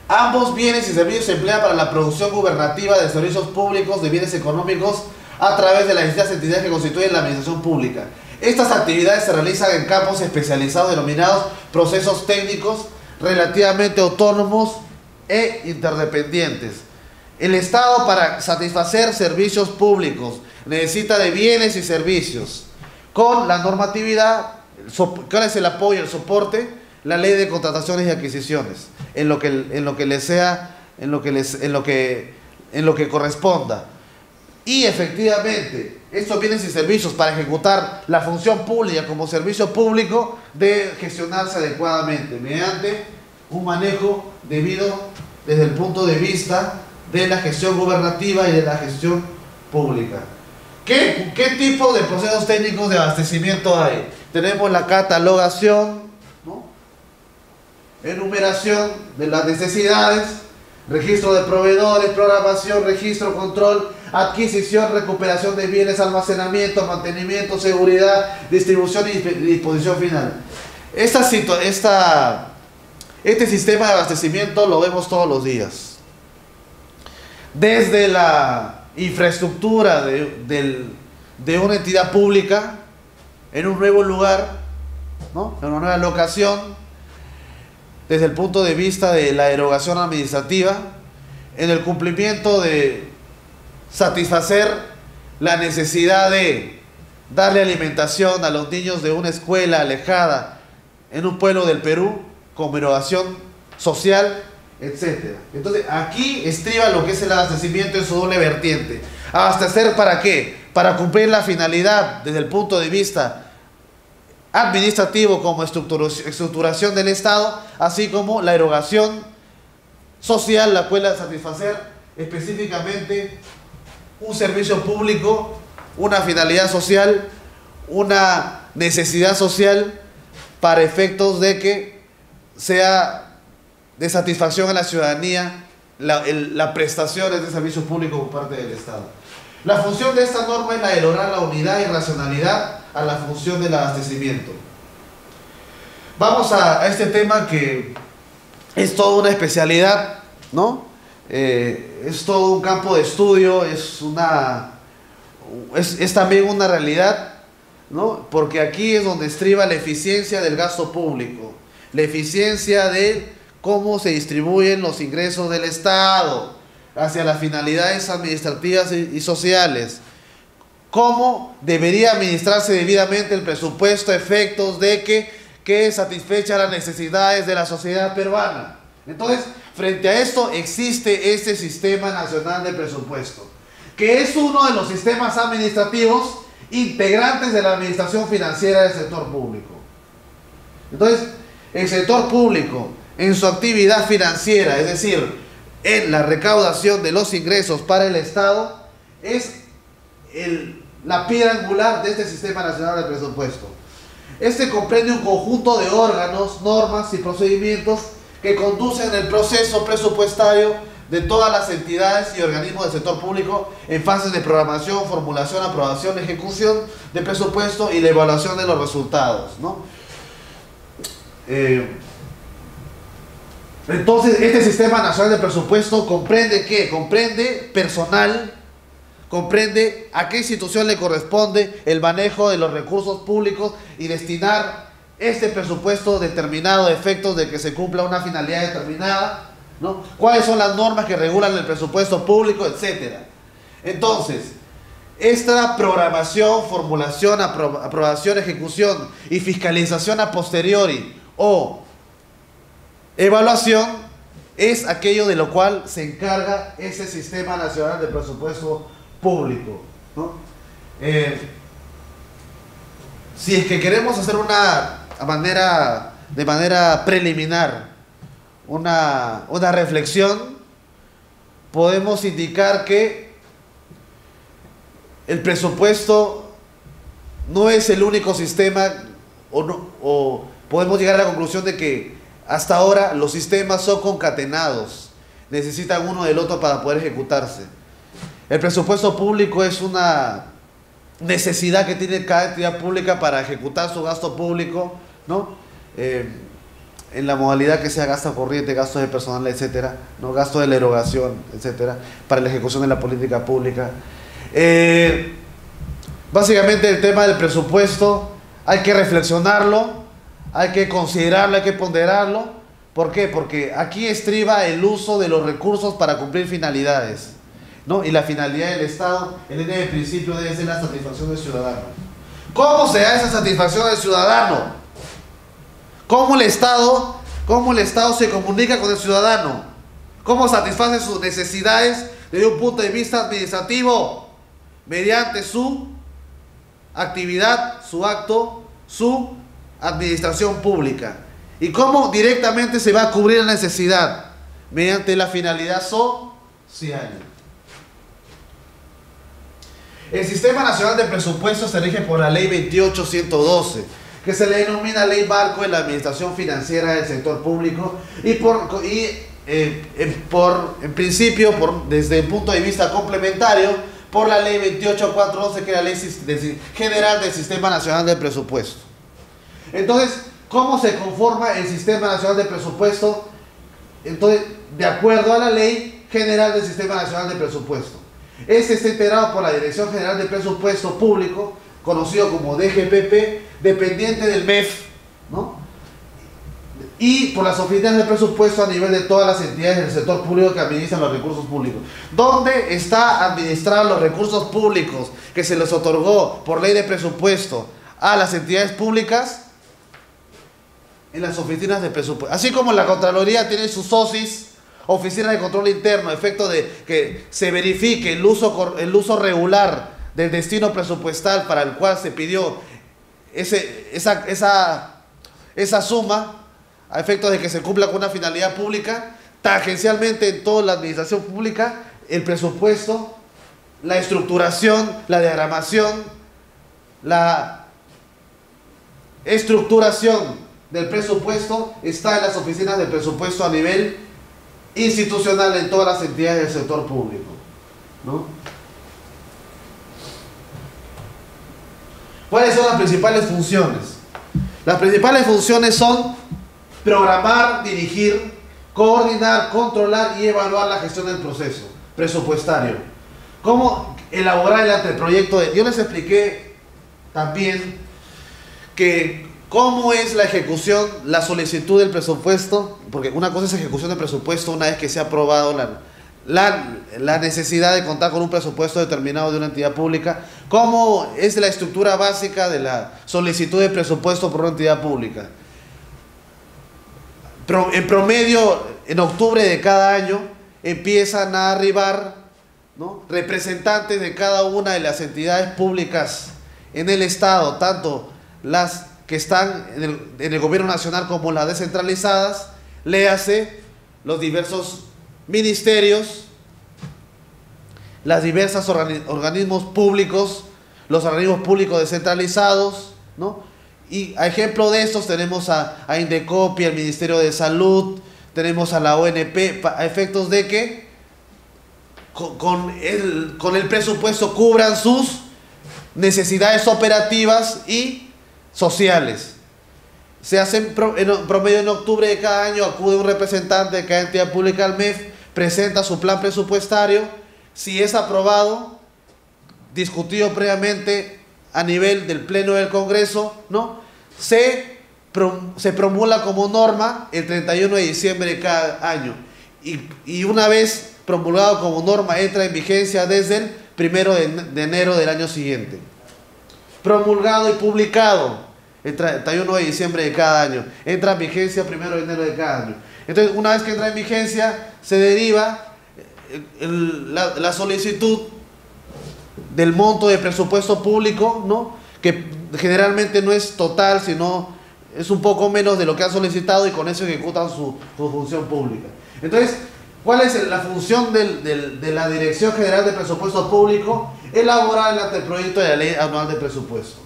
[SPEAKER 1] Ambos bienes y servicios se emplean para la producción gubernativa de servicios públicos de bienes económicos a través de las distintas entidades que constituyen la administración pública. Estas actividades se realizan en campos especializados denominados procesos técnicos relativamente autónomos e interdependientes. El Estado, para satisfacer servicios públicos, necesita de bienes y servicios. Con la normatividad, ¿cuál es el apoyo, el soporte? La ley de contrataciones y adquisiciones, en lo que corresponda. Y efectivamente, estos bienes y servicios para ejecutar la función pública como servicio público deben gestionarse adecuadamente mediante un manejo debido desde el punto de vista de la gestión gubernativa y de la gestión pública. ¿Qué tipo de procesos técnicos de abastecimiento hay? Tenemos la catalogación, ¿no? Enumeración de las necesidades, registro de proveedores, programación, registro, control, adquisición, recuperación de bienes, almacenamiento, mantenimiento, seguridad, distribución y disposición final. Este sistema de abastecimiento lo vemos todos los días. Desde la infraestructura de una entidad pública, en un nuevo lugar, ¿no? En una nueva locación, desde el punto de vista de la erogación administrativa, en el cumplimiento de satisfacer la necesidad de darle alimentación a los niños de una escuela alejada en un pueblo del Perú, como erogación social, etc. Entonces aquí estriba lo que es el abastecimiento en su doble vertiente. ¿Abastecer para qué? Para cumplir la finalidad desde el punto de vista administrativo como estructuración del Estado, así como la erogación social, la cual satisfacer específicamente un servicio público, una finalidad social, una necesidad social para efectos de que sea de satisfacción a la ciudadanía la prestación de este servicio público por parte del Estado. La función de esta norma es la de lograr la unidad y racionalidad a la función del abastecimiento. Vamos a este tema que es toda una especialidad, ¿no? Es todo un campo de estudio, es también una realidad, ¿no? Porque aquí es donde estriba la eficiencia del gasto público, la eficiencia de cómo se distribuyen los ingresos del Estado hacia las finalidades administrativas y sociales, cómo debería administrarse debidamente el presupuesto a efectos de que satisfecha las necesidades de la sociedad peruana. Entonces, frente a esto existe este Sistema Nacional de Presupuesto, que es uno de los sistemas administrativos integrantes de la administración financiera del sector público. Entonces, el sector público, en su actividad financiera, es decir, en la recaudación de los ingresos para el Estado, es la piedra angular de este Sistema Nacional de Presupuesto. Este comprende un conjunto de órganos, normas y procedimientos que conducen el proceso presupuestario de todas las entidades y organismos del sector público en fases de programación, formulación, aprobación, ejecución de presupuesto y la evaluación de los resultados, ¿no? Entonces, este Sistema Nacional de Presupuesto comprende ¿qué? Comprende personal, comprende a qué institución le corresponde el manejo de los recursos públicos y destinar este presupuesto determinado a efectos de que se cumpla una finalidad determinada, ¿no? Cuáles son las normas que regulan el presupuesto público, etcétera. Entonces, esta programación, formulación, aprobación, ejecución y fiscalización a posteriori o evaluación es aquello de lo cual se encarga ese Sistema Nacional de Presupuesto Público, ¿no? Si es que queremos hacer de manera preliminar una reflexión, podemos indicar que el presupuesto no es el único sistema, o podemos llegar a la conclusión de que hasta ahora los sistemas son concatenados, necesitan uno del otro para poder ejecutarse. El presupuesto público es una necesidad que tiene cada entidad pública para ejecutar su gasto público, ¿no? En la modalidad que sea gasto corriente, gasto de personal, etcétera, ¿no? Gasto de la erogación, etcétera, para la ejecución de la política pública. Básicamente el tema del presupuesto hay que reflexionarlo, hay que considerarlo, hay que ponderarlo. ¿Por qué? Porque aquí estriba el uso de los recursos para cumplir finalidades, ¿no? Y la finalidad del Estado, en línea de principio, debe ser la satisfacción del ciudadano. ¿Cómo se da esa satisfacción del ciudadano? ¿Cómo el Estado se comunica con el ciudadano? ¿Cómo satisface sus necesidades desde un punto de vista administrativo? Mediante su actividad, su acto, su administración pública. ¿Y cómo directamente se va a cubrir la necesidad? Mediante la finalidad social. El Sistema Nacional de Presupuesto se rige por la Ley 28.112, que se le denomina Ley Marco de la Administración Financiera del Sector Público, en principio, desde el punto de vista complementario, por la Ley 28.412, que es la Ley General del Sistema Nacional de Presupuesto. Entonces, ¿cómo se conforma el Sistema Nacional de Presupuesto? Entonces, de acuerdo a la Ley General del Sistema Nacional de Presupuesto. Este está integrado por la Dirección General de Presupuesto Público, conocido como DGPP, dependiente del MEF, ¿no? Y por las oficinas de presupuesto a nivel de todas las entidades del sector público que administran los recursos públicos. ¿Dónde está administrado los recursos públicos que se les otorgó por ley de presupuesto a las entidades públicas? En las oficinas de presupuesto. Así como la Contraloría tiene sus OSIs, Oficina de Control Interno, a efecto de que se verifique el uso regular del destino presupuestal para el cual se pidió esa suma, a efecto de que se cumpla con una finalidad pública. Tangencialmente en toda la administración pública, el presupuesto, la estructuración, la diagramación, la estructuración del presupuesto está en las oficinas de presupuesto a nivel institucional en todas las entidades del sector público, ¿no? ¿Cuáles son las principales funciones? Las principales funciones son programar, dirigir, coordinar, controlar y evaluar la gestión del proceso presupuestario. ¿Cómo elaborar el anteproyecto? Yo les expliqué también que cómo es la ejecución, la solicitud del presupuesto, porque una cosa es ejecución del presupuesto una vez que se ha aprobado la necesidad de contar con un presupuesto determinado de una entidad pública, cómo es la estructura básica de la solicitud de presupuesto por una entidad pública. En promedio, en octubre de cada año, empiezan a arribar, ¿no?, representantes de cada una de las entidades públicas en el Estado, tanto las que están en el gobierno nacional como las descentralizadas, léase los diversos ministerios, las diversas organismos públicos, los organismos públicos descentralizados, ¿no? Y a ejemplo de estos tenemos a Indecopi, al Ministerio de Salud, tenemos a la ONP, a efectos de que con el presupuesto cubran sus necesidades operativas y sociales. Se hacen en promedio en octubre de cada año, acude un representante de cada entidad pública al MEF, presenta su plan presupuestario, si es aprobado, discutido previamente a nivel del Pleno del Congreso, ¿no?, se promulga como norma el 31 de diciembre de cada año. Y una vez promulgado como norma, entra en vigencia desde el 1 de enero del año siguiente. Promulgado y publicado el 31 de diciembre de cada año. Entra en vigencia 1 de enero de cada año. Entonces, una vez que entra en vigencia, se deriva la solicitud del monto de presupuesto público, ¿no?, que generalmente no es total, sino es un poco menos de lo que han solicitado, y con eso ejecutan su función pública. Entonces, ¿cuál es la función de la Dirección General de Presupuesto Público? Elaborar el anteproyecto de la Ley Anual de Presupuesto,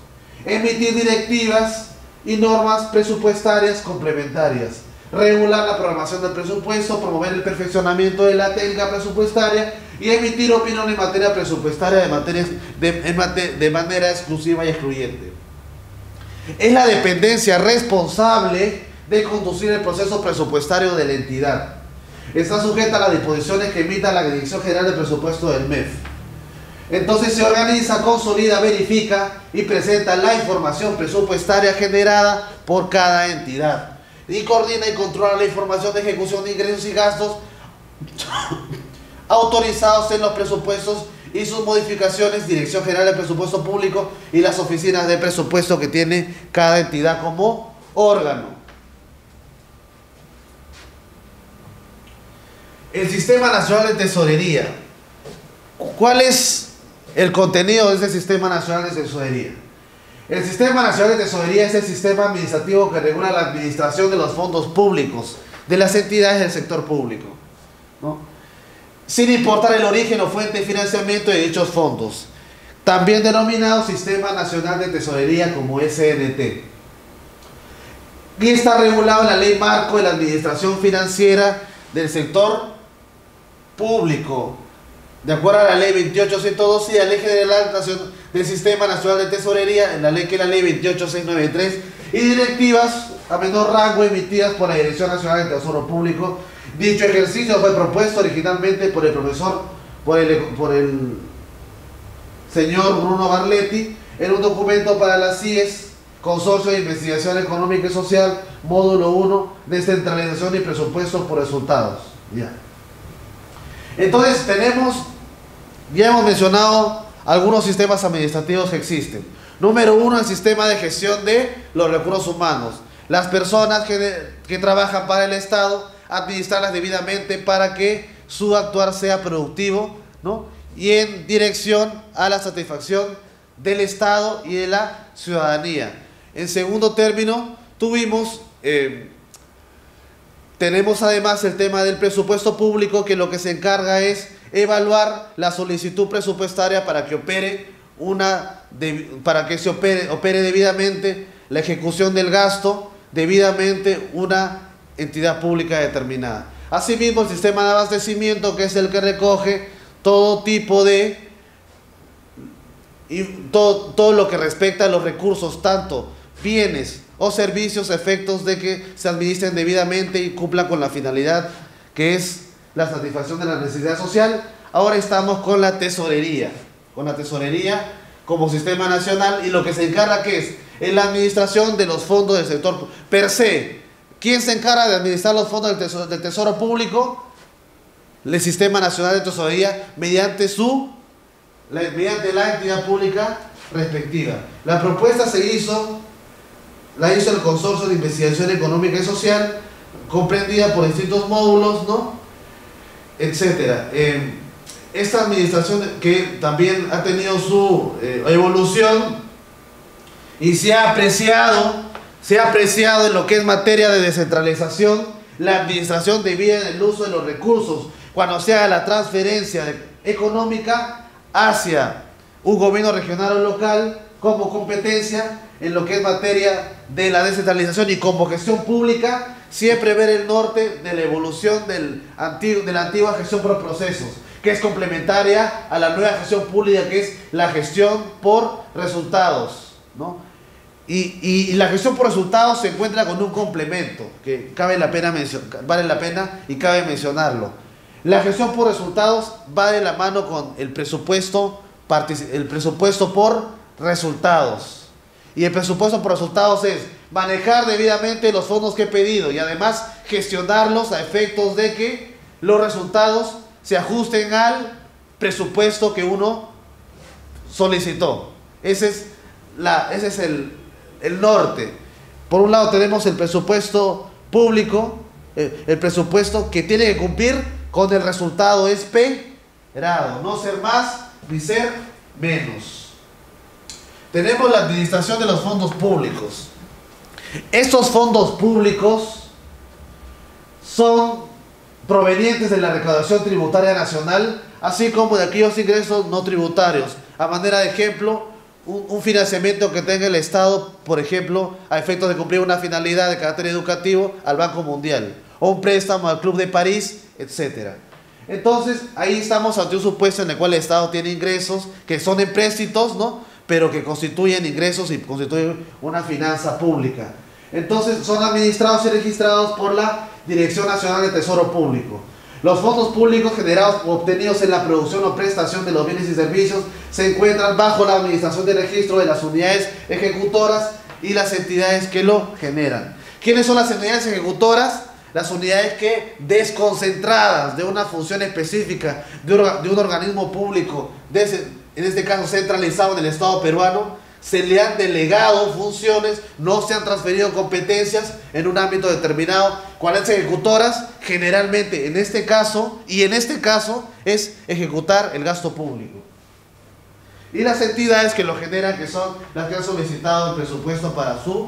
[SPEAKER 1] emitir directivas y normas presupuestarias complementarias, regular la programación del presupuesto, promover el perfeccionamiento de la técnica presupuestaria y emitir opinión en materia presupuestaria de manera exclusiva y excluyente. Es la dependencia responsable de conducir el proceso presupuestario de la entidad. Está sujeta a las disposiciones que emita la Dirección General de Presupuesto del MEF. Entonces se organiza, consolida, verifica y presenta la información presupuestaria generada por cada entidad, y coordina y controla la información de ejecución de ingresos y gastos autorizados en los presupuestos y sus modificaciones, Dirección General de Presupuesto Público y las oficinas de presupuesto que tiene cada entidad como órgano. El Sistema Nacional de Tesorería. ¿Cuál es el contenido de ese Sistema Nacional de Tesorería? El Sistema Nacional de Tesorería es el sistema administrativo que regula la administración de los fondos públicos de las entidades del sector público, ¿no?, sin importar el origen o fuente de financiamiento de dichos fondos, también denominado Sistema Nacional de Tesorería como SNT. Y está regulado en la Ley Marco de la Administración Financiera del Sector Público, de acuerdo a la Ley 28112 y la Ley General del Sistema Nacional de Tesorería, en la ley que es la Ley 28693, y directivas a menor rango emitidas por la Dirección Nacional del Tesoro Público. Dicho ejercicio fue propuesto originalmente por el señor Bruno Barletti en un documento para la CIES, Consorcio de Investigación Económica y Social, módulo 1, descentralización y presupuesto por resultados. Ya. Entonces ya hemos mencionado algunos sistemas administrativos que existen. Número 1, el sistema de gestión de los recursos humanos. Las personas que trabajan para el Estado, administrarlas debidamente para que su actuar sea productivo, ¿no?, y en dirección a la satisfacción del Estado y de la ciudadanía. En segundo término, tenemos además el tema del presupuesto público, que lo que se encarga es evaluar la solicitud presupuestaria para que opere debidamente la ejecución del gasto, debidamente una entidad pública determinada. Asimismo, el sistema de abastecimiento, que es el que recoge todo tipo de todo lo que respecta a los recursos, tanto bienes o servicios, efectos de que se administren debidamente y cumplan con la finalidad que es la satisfacción de la necesidad social. Ahora estamos con la tesorería como sistema nacional, y lo que se encarga que es en la administración de los fondos del sector per se. ¿Quién se encarga de administrar los fondos del tesoro público? el Sistema Nacional de Tesorería mediante la entidad pública respectiva. La propuesta la hizo el Consorcio de Investigación Económica y Social, comprendida por distintos módulos, ¿no?, etcétera. Esta administración, que también ha tenido su evolución y se ha apreciado en lo que es materia de descentralización, la administración debida en el uso de los recursos cuando se haga la transferencia económica hacia un gobierno regional o local como competencia en lo que es materia de la descentralización, y como gestión pública siempre ver el norte de la evolución de la antigua gestión por procesos, que es complementaria a la nueva gestión pública, que es la gestión por resultados, ¿no? Y la gestión por resultados se encuentra con un complemento que vale la pena y cabe mencionarlo. La gestión por resultados va de la mano con el presupuesto por resultados. Y el presupuesto por resultados es manejar debidamente los fondos que he pedido y además gestionarlos a efectos de que los resultados se ajusten al presupuesto que uno solicitó. Ese es el norte. Por un lado tenemos el presupuesto público, el presupuesto que tiene que cumplir con el resultado esperado, no ser más ni ser menos. Tenemos la administración de los fondos públicos. Estos fondos públicos son provenientes de la recaudación tributaria nacional, así como de aquellos ingresos no tributarios. A manera de ejemplo, un financiamiento que tenga el Estado, por ejemplo, a efectos de cumplir una finalidad de carácter educativo al Banco Mundial, o un préstamo al Club de París, etc. Entonces, ahí estamos ante un supuesto en el cual el Estado tiene ingresos que son empréstitos, ¿no?, pero que constituyen ingresos y constituyen una finanza pública. Entonces, son administrados y registrados por la Dirección Nacional de Tesoro Público. Los fondos públicos generados o obtenidos en la producción o prestación de los bienes y servicios se encuentran bajo la administración de registro de las unidades ejecutoras y las entidades que lo generan. ¿Quiénes son las entidades ejecutoras? Las unidades que, desconcentradas de una función específica de un organismo público, en este caso centralizado en el Estado peruano, se le han delegado funciones, no se han transferido competencias en un ámbito determinado. ¿Cuáles ejecutoras? Generalmente en este caso es ejecutar el gasto público. Y las entidades que lo generan, que son las que han solicitado el presupuesto para su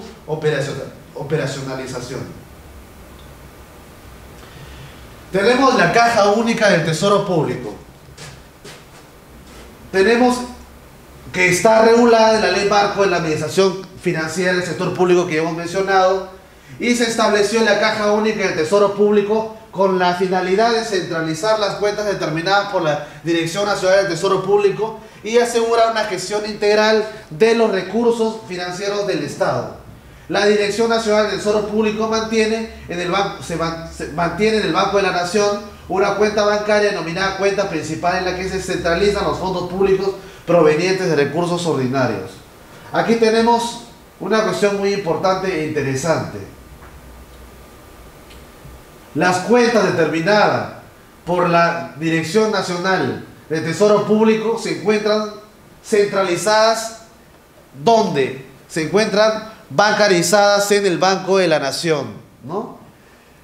[SPEAKER 1] operacionalización. Tenemos la Caja Única del Tesoro Público. Tenemos que está regulada en la Ley Marco de la Administración Financiera del Sector Público que hemos mencionado, y se estableció en la Caja Única del Tesoro Público con la finalidad de centralizar las cuentas determinadas por la Dirección Nacional del Tesoro Público y asegurar una gestión integral de los recursos financieros del Estado. La Dirección Nacional del Tesoro Público mantiene en el Banco de la Nación una cuenta bancaria denominada cuenta principal, en la que se centralizan los fondos públicos provenientes de recursos ordinarios. Aquí tenemos una cuestión muy importante e interesante. Las cuentas determinadas por la Dirección Nacional de Tesoro Público se encuentran centralizadas, ¿dónde? Se encuentran bancarizadas en el Banco de la Nación, ¿no?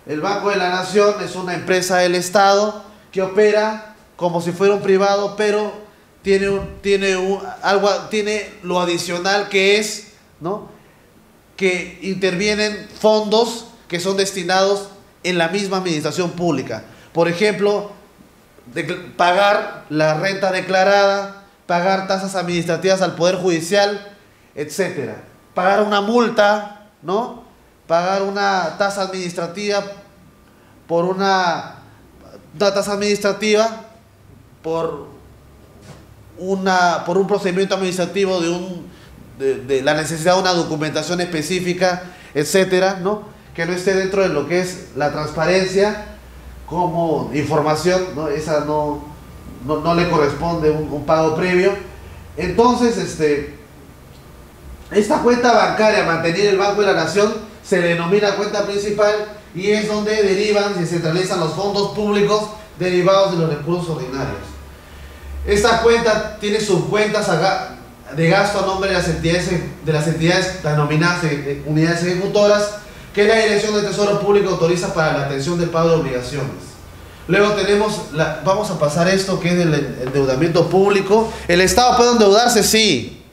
[SPEAKER 1] El Banco de la Nación es una empresa del Estado que opera como si fuera un privado, pero tiene lo adicional que es, ¿no?, que intervienen fondos que son destinados en la misma administración pública. Por ejemplo, pagar la renta declarada, pagar tasas administrativas al Poder Judicial, etcétera. Pagar una multa, ¿no?, pagar una tasa administrativa por un procedimiento administrativo de la necesidad de una documentación específica, etcétera, ¿no?, que no esté dentro de lo que es la transparencia como información, ¿no? Esa no le corresponde un pago previo. Entonces, esta cuenta bancaria mantenida en el Banco de la Nación se denomina cuenta principal, y es donde derivan y se centralizan los fondos públicos derivados de los recursos ordinarios. Esta cuenta tiene subcuentas de gasto a nombre de las entidades denominadas unidades ejecutoras que la Dirección del Tesoro Público autoriza para la atención del pago de obligaciones. Luego tenemos, vamos a pasar esto que es el endeudamiento público. ¿El Estado puede endeudarse? Sí.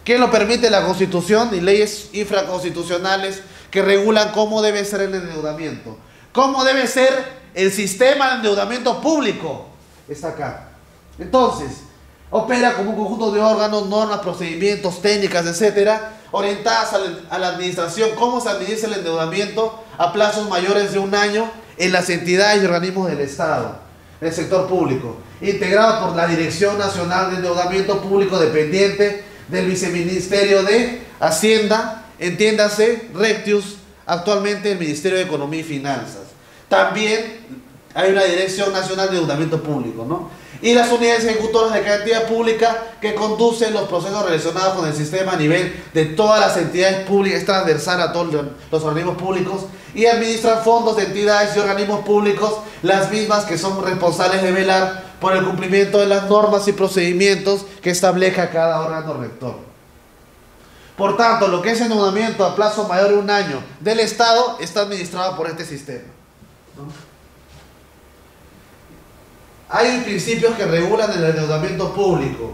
[SPEAKER 1] ¿Qué lo permite? La Constitución y leyes infraconstitucionales que regulan cómo debe ser el endeudamiento. ¿Cómo debe ser el sistema de endeudamiento público? Está acá. Entonces, opera como un conjunto de órganos, normas, procedimientos, técnicas, etcétera, orientadas a la administración, cómo se administra el endeudamiento a plazos mayores de un año en las entidades y organismos del Estado, en el sector público, integrado por la Dirección Nacional de Endeudamiento Público dependiente del Viceministerio de Hacienda, entiéndase, Rectius, actualmente el Ministerio de Economía y Finanzas. También hay una Dirección Nacional de Endeudamiento Público, ¿no? Y las unidades ejecutoras de cada entidad pública que conducen los procesos relacionados con el sistema a nivel de todas las entidades públicas, es transversal a todos los organismos públicos, y administran fondos de entidades y organismos públicos, las mismas que son responsables de velar por el cumplimiento de las normas y procedimientos que establezca cada órgano rector. Por tanto, lo que es endeudamiento a plazo mayor de un año del Estado está administrado por este sistema, ¿no? Hay principios que regulan el endeudamiento público.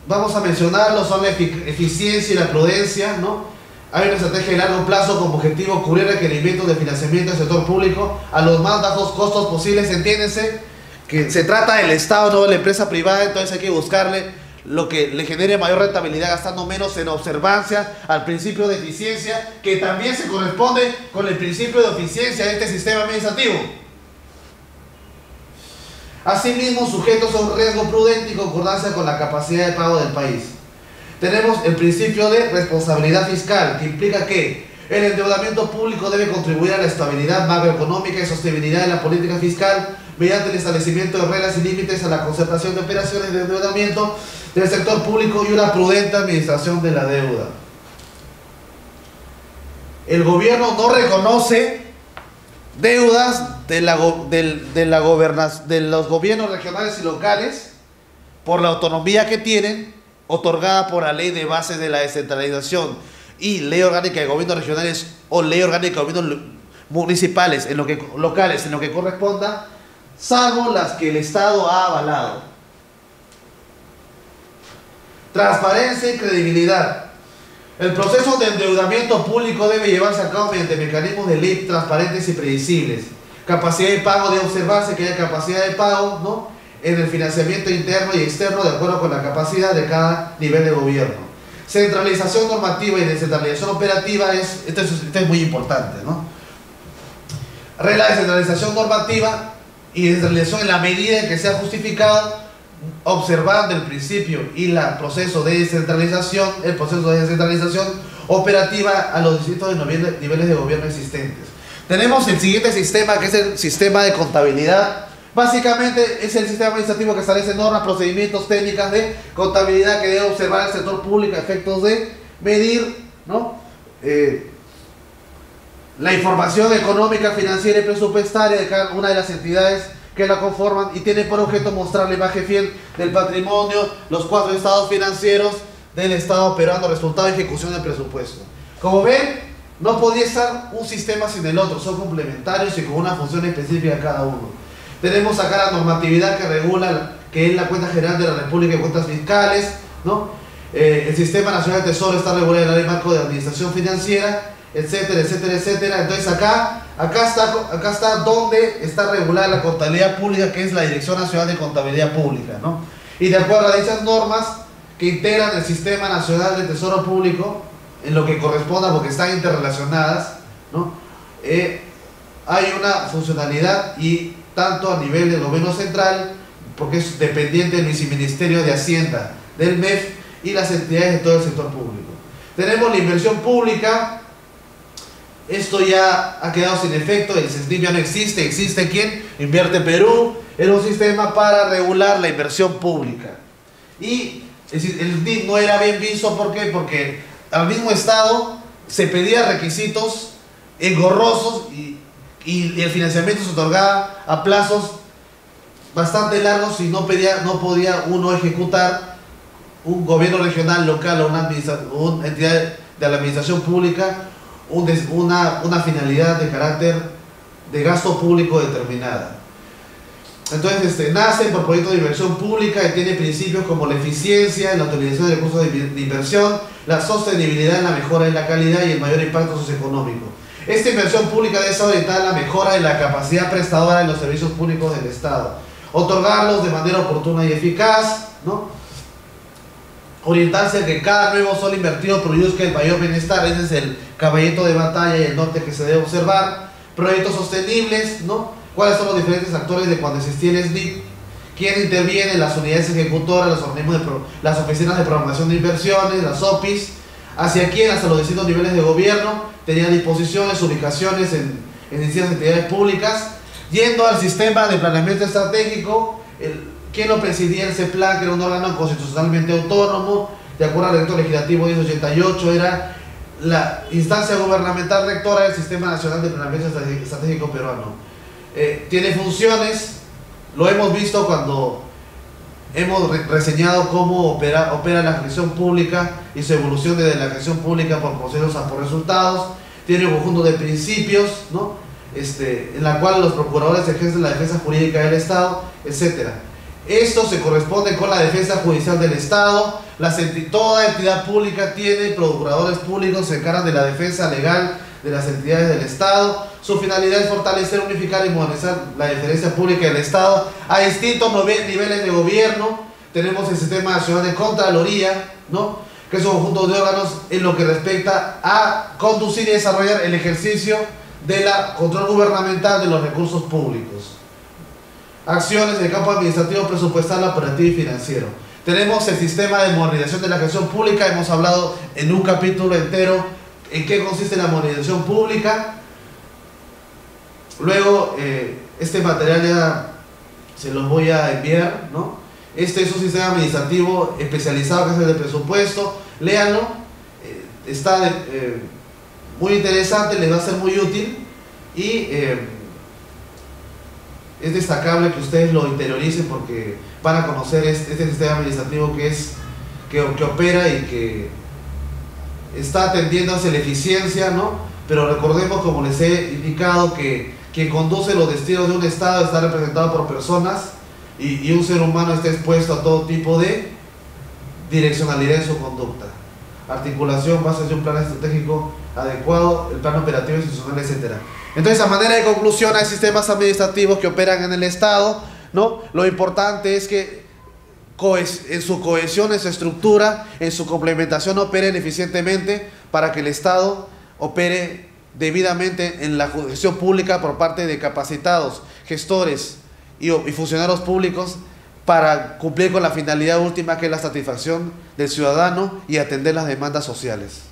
[SPEAKER 1] Vamos a mencionarlos, son la eficiencia y la prudencia, ¿no? Hay una estrategia de largo plazo como objetivo cubrir requerimientos de financiamiento del sector público a los más bajos costos posibles. Entiéndese que se trata del Estado, no de la empresa privada, entonces hay que buscarle lo que le genere mayor rentabilidad gastando menos en observancia al principio de eficiencia, que también se corresponde con el principio de eficiencia de este sistema administrativo. Asimismo, sujetos a un riesgo prudente y concordancia con la capacidad de pago del país. Tenemos el principio de responsabilidad fiscal, que implica que el endeudamiento público debe contribuir a la estabilidad macroeconómica y sostenibilidad de la política fiscal mediante el establecimiento de reglas y límites a la concertación de operaciones de endeudamiento del sector público y una prudente administración de la deuda. El gobierno no reconoce deudas de los gobiernos regionales y locales por la autonomía que tienen, otorgada por la Ley de Bases de la Descentralización y Ley Orgánica de Gobiernos Regionales o Ley Orgánica de Gobiernos Municipales, locales, en lo que corresponda, salvo las que el Estado ha avalado. Transparencia y credibilidad. El proceso de endeudamiento público debe llevarse a cabo mediante mecanismos de ley transparentes y predecibles. Capacidad de pago debe observarse que haya capacidad de pago, ¿no?, en el financiamiento interno y externo de acuerdo con la capacidad de cada nivel de gobierno. Centralización normativa y descentralización operativa esto es muy importante, ¿no? Regla de centralización normativa y descentralización en la medida en que sea justificado, observando el principio y el proceso de descentralización operativa a los distintos niveles de gobierno existentes. Tenemos el siguiente sistema, que es el sistema de contabilidad. Básicamente es el sistema administrativo que establece normas, procedimientos, técnicas de contabilidad que debe observar el sector público a efectos de medir, ¿no?, la información económica, financiera y presupuestaria de cada una de las entidades que la conforman, y tiene por objeto mostrar la imagen fiel del patrimonio, los 4 estados financieros del Estado peruano, resultado de ejecución del presupuesto. Como ven, no podía estar un sistema sin el otro, son complementarios y con una función específica cada uno. Tenemos acá la normatividad que regula, que es la Cuenta General de la República y Cuentas Fiscales, ¿no? El Sistema Nacional de Tesoro está regulado en la Ley Marco de Administración Financiera, etcétera, etcétera, etcétera. Entonces acá está donde está regulada la contabilidad pública, que es la Dirección Nacional de Contabilidad Pública, ¿no? Y de acuerdo a dichas normas que integran el Sistema Nacional de Tesoro Público, en lo que corresponda, porque están interrelacionadas, ¿no?, hay una funcionalidad, y tanto a nivel del gobierno central, porque es dependiente del Viceministerio de Hacienda, del MEF y las entidades de todo el sector público. Tenemos la inversión pública. Esto ya ha quedado sin efecto, el CESNIP ya no existe. ¿Existe quién? Invierte Perú. Era un sistema para regular la inversión pública. Y el CESNIP no era bien visto, ¿por qué? Porque al mismo Estado se pedía requisitos engorrosos y el financiamiento se otorgaba a plazos bastante largos y no podía uno ejecutar un gobierno regional, local o una entidad de la administración pública una finalidad de carácter de gasto público determinada. Entonces nace por proyecto de inversión pública y tiene principios como la eficiencia en la utilización de recursos de inversión, la sostenibilidad en la mejora de la calidad y el mayor impacto socioeconómico. Esta inversión pública debe estar orientada a la mejora de la capacidad prestadora de los servicios públicos del Estado, otorgarlos de manera oportuna y eficaz, ¿no? Orientarse a que cada nuevo sol invertido produzca el mayor bienestar. Ese es el caballito de batalla y el norte que se debe observar. Proyectos sostenibles, ¿no? ¿Cuáles son los diferentes actores de cuando existía el SNIP? ¿Quién interviene? Las unidades ejecutoras, los organismos las oficinas de programación de inversiones, las OPIs. ¿Hacia quién? Hasta los distintos niveles de gobierno. Tenían disposiciones, ubicaciones en distintas entidades públicas. Yendo al sistema de planeamiento estratégico, ¿quién lo presidía? El CEPLAN, que era un órgano constitucionalmente autónomo, de acuerdo al decreto legislativo 1088, era la instancia gubernamental rectora del Sistema Nacional de Planeamiento Estratégico Peruano. Tiene funciones, lo hemos visto cuando hemos reseñado cómo opera la gestión pública y su evolución desde la gestión pública por procesos a por resultados. Tiene un conjunto de principios, ¿no? En la cual los procuradores ejercen la defensa jurídica del Estado, etc. Esto se corresponde con la defensa judicial del Estado. Toda entidad pública tiene procuradores públicos, se encargan de la defensa legal de las entidades del Estado. Su finalidad es fortalecer, unificar y modernizar la defensa pública del Estado a distintos niveles de gobierno. Tenemos el Sistema Nacional de Contraloría, ¿no? Que es un conjunto de órganos en lo que respecta a conducir y desarrollar el ejercicio del control gubernamental de los recursos públicos. Acciones en el campo administrativo, presupuestal, operativo y financiero. Tenemos el sistema de modernización de la gestión pública. Hemos hablado en un capítulo entero en qué consiste la modernización pública. Luego, este material ya se los voy a enviar, ¿no? Este es un sistema administrativo especializado que es el de presupuesto. Léanlo, está muy interesante, les va a ser muy útil y es destacable que ustedes lo interioricen porque van a conocer este sistema administrativo que opera y que está atendiendo hacia la eficiencia, ¿no? Pero recordemos, como les he indicado, que quien conduce los destinos de un Estado está representado por personas y un ser humano está expuesto a todo tipo de direccionalidad en su conducta. Articulación, bases de un plan estratégico adecuado, el plan operativo institucional, etc. Entonces, a manera de conclusión, hay sistemas administrativos que operan en el Estado, ¿no? Lo importante es que en su cohesión, en su estructura, en su complementación operen eficientemente para que el Estado opere debidamente en la gestión pública por parte de capacitados, gestores y funcionarios públicos para cumplir con la finalidad última, que es la satisfacción del ciudadano y atender las demandas sociales.